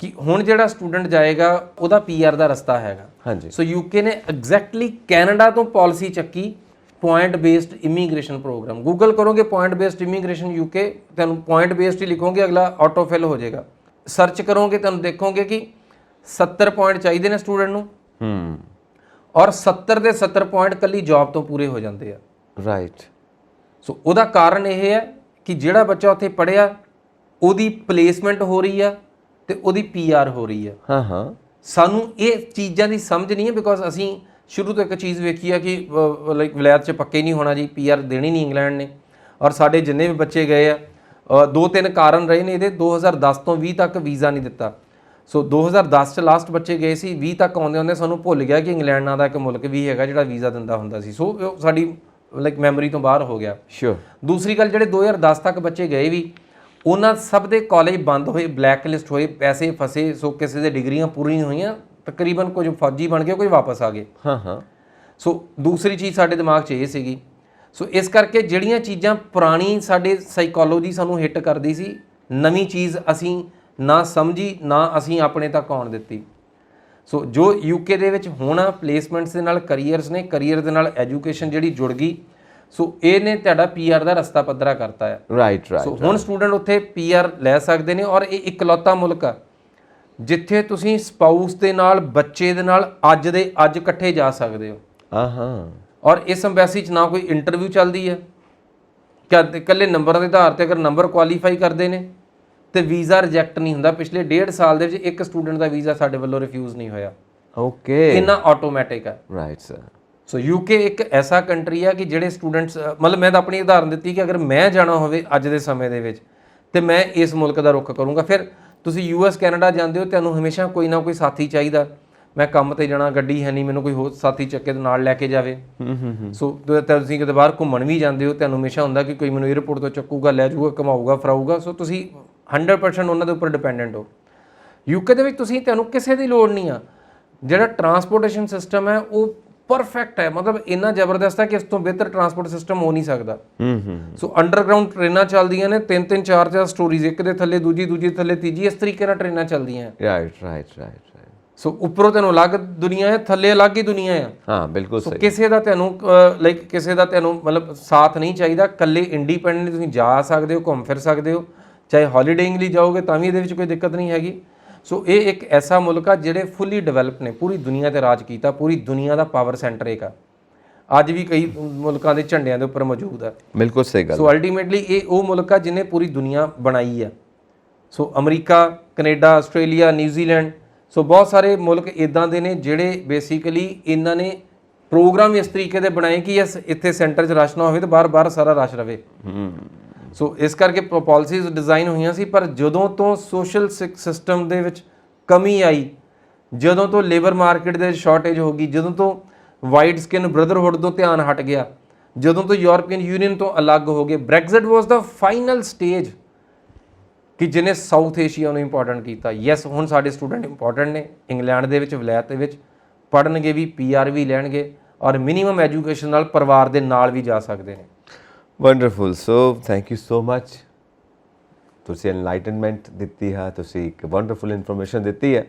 ਕਿ ਹੁਣ ਜਿਹੜਾ ਸਟੂਡੈਂਟ ਜਾਏਗਾ ਉਹਦਾ ਪੀਆਰ ਦਾ ਰਸਤਾ ਹੈਗਾ। ਸੋ ਯੂਕੇ ਨੇ ਐਗਜ਼ੈਕਟਲੀ ਕੈਨੇਡਾ ਤੋਂ ਪਾਲਿਸੀ ਚੱਕੀ, point based immigration programme. Google ਕਰੋਗੇ ਪੁਆਇੰਟ ਬੇਸਡ ਇਮੀਗ੍ਰੇਸ਼ਨ ਯੂਕੇ, ਤੁਹਾਨੂੰ ਪੁਆਇੰਟ ਬੇਸਡ ਹੀ ਲਿਖੋਗੇ, ਅਗਲਾ ਆਟੋ ਫਿਲ ਹੋ ਜਾਏਗਾ। ਸਰਚ ਕਰੋਗੇ ਤੁਹਾਨੂੰ ਦੇਖੋਗੇ ਕਿ 70 ਪੁਆਇੰਟ ਚਾਹੀਦੇ ਨੇ ਸਟੂਡੈਂਟ ਨੂੰ, ਔਰ 70 ਦੇ 70 ਪੁਆਇੰਟ ਕੱਲੀ ਜੌਬ ਤੋਂ ਪੂਰੇ ਹੋ ਜਾਂਦੇ ਆ। ਰਾਈਟ। ਸੋ ਉਹਦਾ ਕਾਰਨ ਇਹ ਹੈ ਕਿ ਜਿਹੜਾ ਬੱਚਾ ਉੱਥੇ ਪੜ੍ਹਿਆ ਉਹਦੀ ਪਲੇਸਮੈਂਟ ਹੋ ਰਹੀ ਆ ਤੇ ਉਹਦੀ ਪੀਆਰ ਹੋ ਰਹੀ ਆ। ਸਾਨੂੰ ਇਹ ਚੀਜ਼ਾਂ ਦੀ ਸਮਝ ਨਹੀਂ ਹੈ, ਬਿਕੋਜ਼ ਅਸੀਂ ਸ਼ੁਰੂ ਤੋਂ ਇੱਕ ਚੀਜ਼ ਵੇਖੀ ਆ ਕਿ ਲਾਈਕ ਵਿਲਾਇਤ 'ਚ ਪੱਕੇ ਨਹੀਂ ਹੋਣਾ ਜੀ, ਪੀਆਰ ਦੇਣੀ ਨਹੀਂ ਇੰਗਲੈਂਡ ਨੇ। ਔਰ ਸਾਡੇ ਜਿੰਨੇ ਵੀ ਬੱਚੇ ਗਏ ਆ, 2-3 ਕਾਰਨ ਰਹੇ ਨੇ ਇਹਦੇ। 2010 ਤੋਂ 20 ਤੱਕ ਵੀਜ਼ਾ ਨਹੀਂ ਦਿੱਤਾ। ਸੋ 2010 'ਚ ਲਾਸਟ ਬੱਚੇ ਗਏ ਸੀ, 20 ਤੱਕ ਆਉਂਦੇ ਹੁੰਦੇ ਸਾਨੂੰ ਭੁੱਲ ਗਿਆ ਕਿ ਇੰਗਲੈਂਡ ਨਾਂ ਦਾ ਇੱਕ ਮੁਲਕ ਵੀ ਹੈਗਾ ਜਿਹੜਾ ਵੀਜ਼ਾ ਦਿੰਦਾ ਹੁੰਦਾ ਸੀ। ਸੋ ਸਾਡੀ ਲਾਈਕ ਮੈਮਰੀ ਤੋਂ ਬਾਹਰ ਹੋ ਗਿਆ। ਦੂਸਰੀ ਗੱਲ, ਜਿਹੜੇ 2010 ਤੱਕ ਬੱਚੇ ਗਏ ਵੀ, ਉਹਨਾਂ ਸਭ ਦੇ ਕਾਲਜ ਬੰਦ ਹੋਏ, ਬਲੈਕ ਲਿਸਟ ਹੋਏ, ਪੈਸੇ ਫਸੇ। ਸੋ ਕਿਸੇ ਦੇ ਡਿਗਰੀਆਂ ਪੂਰੀਆਂ ਨਹੀਂ ਹੋਈਆਂ, ਤਕਰੀਬਨ ਕੁਝ ਫੌਜੀ ਬਣ ਗਏ, ਕੁਝ ਵਾਪਸ ਆ ਗਏ। ਸੋ ਦੂਸਰੀ ਚੀਜ਼ ਸਾਡੇ ਦਿਮਾਗ 'ਚ ਇਹ ਸੀਗੀ। ਸੋ ਇਸ ਕਰਕੇ ਜਿਹੜੀਆਂ ਚੀਜ਼ਾਂ ਪੁਰਾਣੀ ਸਾਡੇ ਸਾਈਕੋਲੋਜੀ ਸਾਨੂੰ ਹਿੱਟ ਕਰਦੀ ਸੀ, ਨਵੀਂ ਚੀਜ਼ ਅਸੀਂ ਨਾ ਸਮਝੀ, ਨਾ ਅਸੀਂ ਆਪਣੇ ਤੱਕ ਆਉਣ ਦਿੱਤੀ। ਸੋ ਜੋ ਯੂਕੇ ਦੇ ਵਿੱਚ ਹੁਣ ਪਲੇਸਮੈਂਟਸ ਦੇ ਨਾਲ ਕਰੀਅਰਸ ਨੇ, ਕਰੀਅਰ ਦੇ ਨਾਲ ਐਜੂਕੇਸ਼ਨ ਜਿਹੜੀ ਜੁੜ ਗਈ, ਸੋ ਇਹਨੇ ਤੁਹਾਡਾ ਪੀਆਰ ਦਾ ਰਸਤਾ ਪੱਧਰਾ ਕਰਤਾ ਹੈ। ਰਾਈਟ। ਸੋ ਹੁਣ ਸਟੂਡੈਂਟ ਉੱਥੇ ਪੀਆਰ ਲੈ ਸਕਦੇ ਨੇ, ਔਰ ਇਹ ਇਕਲੌਤਾ ਮੁਲਕ ਆ ਜਿੱਥੇ ਤੁਸੀਂ ਸਪਾਊਸ ਦੇ ਨਾਲ, ਬੱਚੇ ਦੇ ਨਾਲ ਅੱਜ ਦੇ ਅੱਜ ਇਕੱਠੇ ਜਾ ਸਕਦੇ ਹੋ। ਔਰ ਇਸ ਅੰਬੈਸੀ 'ਚ ਨਾ ਕੋਈ ਇੰਟਰਵਿਊ ਚੱਲਦੀ ਹੈ, ਇਕੱਲੇ ਨੰਬਰਾਂ ਦੇ ਆਧਾਰ ਤੇ ਅਗਰ ਨੰਬਰ ਕੁਆਲੀਫਾਈ ਕਰਦੇ ਨੇ ਤੇ ਵੀਜ਼ਾ ਰਿਜੈਕਟ ਨਹੀਂ ਹੁੰਦਾ। ਪਿਛਲੇ 1.5 ਸਾਲ ਦੇ ਵਿੱਚ ਇੱਕ ਸਟੂਡੈਂਟ ਦਾ ਵੀਜ਼ਾ ਸਾਡੇ ਵੱਲੋਂ ਰਿਫਿਊਜ਼ ਨਹੀਂ ਹੋਇਆ। ਇੰਨਾ ਆਟੋਮੈਟਿਕ ਹੈ। Right sir. ਸੋ ਯੂਕੇ ਇੱਕ ਐਸਾ ਕੰਟਰੀ ਆ ਕਿ ਜਿਹੜੇ ਸਟੂਡੈਂਟਸ, ਮਤਲਬ ਮੈਂ ਤਾਂ ਆਪਣੀ ਉਦਾਹਰਨ ਦਿੱਤੀ ਕਿ ਅਗਰ ਮੈਂ ਜਾਣਾ ਹੋਵੇ ਅੱਜ ਦੇ ਸਮੇਂ ਦੇ ਵਿੱਚ ਤੇ ਮੈਂ ਇਸ ਮੁਲਕ ਦਾ ਰੁੱਖ ਕਰੂੰਗਾ। ਫਿਰ ਤੁਸੀਂ ਯੂਐਸ ਕੈਨੇਡਾ ਜਾਂਦੇ ਹੋ, ਤੁਹਾਨੂੰ ਹਮੇਸ਼ਾ ਕੋਈ ਨਾ ਕੋਈ ਸਾਥੀ ਚਾਹੀਦਾ। ਮੈਂ ਕੰਮ ਤੇ ਜਾਣਾ, ਗੱਡੀ ਹੈ ਨਹੀਂ, ਮੈਨੂੰ ਕੋਈ ਹੋਰ ਸਾਥੀ ਚੱਕੇ ਦੇ ਨਾਲ ਲੈ ਕੇ ਜਾਵੇ। ਸੋ ਤੁਸੀਂ ਕਿਤੇ ਬਾਹਰ ਘੁੰਮਣ ਵੀ ਜਾਂਦੇ ਹੋ, ਤੁਹਾਨੂੰ ਹਮੇਸ਼ਾ ਹੁੰਦਾ ਕਿ ਕੋਈ ਮੈਨੂੰ ਏਅਰਪੋਰਟ ਤੋਂ ਚੱਕੂਗਾ, ਲੈ ਜਾਊਗਾ, ਘੁਮਾਊਗਾ, ਫਰਾਊਗਾ। ਸੋ ਤੁਸੀਂ 100% ਉਹਨਾਂ ਦੇ ਉੱਪਰ ਡਿਪੈਂਡੈਂਟ ਹੋ। ਯੂਕੇ ਦੇ ਵਿੱਚ ਤੁਹਾਨੂੰ ਕਿਸੇ ਦੀ ਲੋੜ ਨਹੀਂ ਆ। ਜਿਹੜਾ ਟਰਾਂਸਪੋਰਟੇਸ਼ਨ ਸਿਸਟਮ ਹੈ ਉਹ ਪਰਫੈਕਟ ਹੈ, ਮਤਲਬ ਇੰਨਾ ਜ਼ਬਰਦਸਤ ਹੈ ਕਿ ਇਸ ਤੋਂ ਬਿਹਤਰ ਟਰਾਂਸਪੋਰਟ ਸਿਸਟਮ ਹੋ ਨਹੀਂ ਸਕਦਾ। ਸੋ ਅੰਡਰਗਰਾਊਂਡ ਟ੍ਰੇਨਾਂ ਚੱਲਦੀਆਂ ਨੇ, 3-3 4-4 ਸਟੋਰੀਜ਼, ਇੱਕ ਦੇ ਥੱਲੇ ਦੂਜੀ, ਦੂਜੀ ਥੱਲੇ ਤੀਜੀ, ਇਸ ਤਰੀਕੇ ਨਾਲ ਟ੍ਰੇਨਾਂ ਚੱਲਦੀਆਂ। ਰਾਈਟ। ਸੋ ਉੱਪਰੋਂ ਤੁਹਾਨੂੰ ਅਲੱਗ ਦੁਨੀਆ ਹੈ, ਥੱਲੇ ਅਲੱਗ ਹੀ ਦੁਨੀਆ ਹੈ। ਹਾਂ, ਬਿਲਕੁਲ ਸਹੀ। ਕਿਸੇ ਦਾ ਤੁਹਾਨੂੰ ਕਿਸੇ ਦਾ ਤੁਹਾਨੂੰ ਮਤਲਬ ਸਾਥ ਨਹੀਂ ਚਾਹੀਦਾ। ਇਕੱਲੇ ਇੰਡੀਪੈਂਡੈਂਟ ਤੁਸੀਂ ਜਾ ਸਕਦੇ ਹੋ, ਘੁੰਮ ਫਿਰ ਸਕਦੇ ਹੋ, ਚਾਹੇ ਹੌਲੀਡੇਇੰਗ ਲਈ ਜਾਓਗੇ ਤਾਂ ਵੀ ਇਹਦੇ ਵਿੱਚ ਕੋਈ ਦਿੱਕਤ ਨਹੀਂ ਹੈਗੀ। ਸੋ ਇਹ ਇੱਕ ਐਸਾ ਮੁਲਕ ਆ ਜਿਹੜੇ ਫੁੱਲੀ ਡਿਵੈਲਪ ਨੇ, ਪੂਰੀ ਦੁਨੀਆ ਤੇ ਰਾਜ ਕੀਤਾ, ਪੂਰੀ ਦੁਨੀਆ ਦਾ ਪਾਵਰ ਸੈਂਟਰ ਇੱਕ ਆ। ਅੱਜ ਵੀ ਕਈ ਮੁਲਕਾਂ ਦੇ ਝੰਡਿਆਂ ਦੇ ਉੱਪਰ ਮੌਜੂਦ ਹੈ। ਬਿਲਕੁਲ ਸਹੀ ਗੱਲ। ਸੋ ਅਲਟੀਮੇਟਲੀ ਇਹ ਉਹ ਮੁਲਕ ਆ ਜਿਹਨੇ ਪੂਰੀ ਦੁਨੀਆ ਬਣਾਈ ਆ। ਸੋ ਅਮਰੀਕਾ, ਕੈਨੇਡਾ, ਆਸਟ੍ਰੇਲੀਆ, ਨਿਊਜ਼ੀਲੈਂਡ, ਸੋ ਬਹੁਤ ਸਾਰੇ ਮੁਲਕ ਇੱਦਾਂ ਦੇ ਨੇ ਜਿਹੜੇ ਬੇਸਿਕਲੀ ਇਹਨਾਂ ਨੇ ਪ੍ਰੋਗਰਾਮ ਇਸ ਤਰੀਕੇ ਦੇ ਬਣਾਏ ਕਿ ਇੱਥੇ ਸੈਂਟਰ 'ਚ ਰਸ਼ ਨਾ ਹੋਵੇ ਤੇ ਬਾਹਰ ਸਾਰਾ ਰਸ਼ ਰਵੇ। ਸੋ ਇਸ ਕਰਕੇ ਪਾਲਿਸੀਜ਼ ਡਿਜ਼ਾਈਨ ਹੋਈਆਂ ਸੀ, ਪਰ ਜਦੋਂ ਤੋਂ ਸੋਸ਼ਲ ਸਿਸਟਮ ਦੇ ਵਿੱਚ ਕਮੀ ਆਈ, ਜਦੋਂ ਤੋਂ ਲੇਬਰ ਮਾਰਕੀਟ ਦੇ ਸ਼ਾਰਟੇਜ ਹੋ ਗਈ, ਜਦੋਂ ਤੋਂ ਵਾਈਟ ਸਕਿਨ ਬ੍ਰਦਰਹੁੱਡ ਤੋਂ ਧਿਆਨ ਹਟ ਗਿਆ, ਜਦੋਂ ਤੋਂ ਯੂਰਪੀਅਨ ਯੂਨੀਅਨ ਤੋਂ ਅਲੱਗ ਹੋ ਗਏ, ਬ੍ਰੈਗਜ਼ਿਟ ਵਾਸ ਦਾ ਫਾਈਨਲ ਸਟੇਜ ਕਿ ਜਿਹਨੇ ਸਾਊਥ ਏਸ਼ੀਆ ਨੂੰ ਇੰਪੋਰਟੈਂਟ ਕੀਤਾ। ਯੈਸ, ਹੁਣ ਸਾਡੇ ਸਟੂਡੈਂਟ ਇੰਪੋਰਟੈਂਟ ਨੇ, ਇੰਗਲੈਂਡ ਦੇ ਵਿੱਚ, ਵਲਾਇਤ ਦੇ ਵਿੱਚ ਪੜ੍ਹਨਗੇ ਵੀ, PR ਵੀ ਲੈਣਗੇ, ਔਰ ਮਿਨੀਮਮ ਐਜੂਕੇਸ਼ਨ ਨਾਲ ਪਰਿਵਾਰ ਦੇ ਨਾਲ ਵੀ ਜਾ ਸਕਦੇ ਨੇ। Wonderful. So thank you so much, ਤੁਸੀਂ ਐਨਲਾਈਟਨਮੈਂਟ ਦਿੱਤੀ ਹੈ, ਤੁਸੀਂ ਇੱਕ ਵੰਡਰਫੁਲ ਇਨਫੋਰਮੇਸ਼ਨ ਦਿੱਤੀ ਹੈ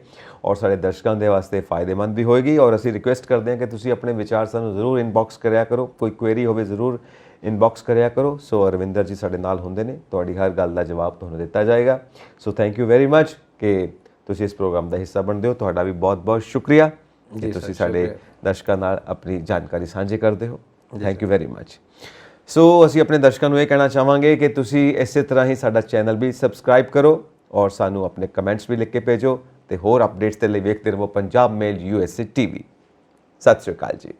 ਔਰ ਸਾਡੇ ਦਰਸ਼ਕਾਂ ਦੇ ਵਾਸਤੇ ਫਾਇਦੇਮੰਦ ਵੀ ਹੋਏਗੀ। ਔਰ ਅਸੀਂ ਰਿਕੁਐਸਟ ਕਰਦੇ ਹਾਂ ਕਿ ਤੁਸੀਂ ਆਪਣੇ ਵਿਚਾਰ ਸਾਨੂੰ ਜ਼ਰੂਰ ਇਨਬਾਕਸ ਕਰਿਆ ਕਰੋ, ਕੋਈ ਕੁਐਰੀ ਹੋਵੇ ਜ਼ਰੂਰ ਇਨਬਾਕਸ ਕਰਿਆ ਕਰੋ। ਸੋ ਅਰਵਿੰਦਰ ਜੀ ਸਾਡੇ ਨਾਲ ਹੁੰਦੇ ਨੇ, ਤੁਹਾਡੀ ਹਰ ਗੱਲ ਦਾ ਜਵਾਬ ਤੁਹਾਨੂੰ ਦਿੱਤਾ ਜਾਏਗਾ। So thank you very much ਕਿ ਤੁਸੀਂ ਇਸ ਪ੍ਰੋਗਰਾਮ ਦਾ ਹਿੱਸਾ ਬਣਦੇ ਹੋ। ਤੁਹਾਡਾ ਵੀ ਬਹੁਤ ਬਹੁਤ ਸ਼ੁਕਰੀਆ ਕਿ ਤੁਸੀਂ ਸਾਡੇ ਦਰਸ਼ਕਾਂ ਨਾਲ ਆਪਣੀ ਜਾਣਕਾਰੀ ਸਾਂਝੀ ਕਰਦੇ ਹੋ। Thank you very much. ਸੋ ਅਸੀਂ ਆਪਣੇ ਦਰਸ਼ਕਾਂ ਨੂੰ ਇਹ ਕਹਿਣਾ ਚਾਹਾਂਗੇ ਕਿ ਤੁਸੀਂ ਇਸੇ ਤਰ੍ਹਾਂ ਹੀ ਸਾਡਾ ਚੈਨਲ ਵੀ ਸਬਸਕ੍ਰਾਈਬ ਕਰੋ ਔਰ ਸਾਨੂੰ ਆਪਣੇ ਕਮੈਂਟਸ ਵੀ ਲਿਖ ਕੇ ਭੇਜੋ, ਤੇ ਹੋਰ ਅਪਡੇਟਸ ਦੇ ਲਈ ਵੇਖਦੇ ਰਹੋ ਪੰਜਾਬ ਮੇਲ USA TV। ਸਤਿ ਸ਼੍ਰੀ ਅਕਾਲ ਜੀ।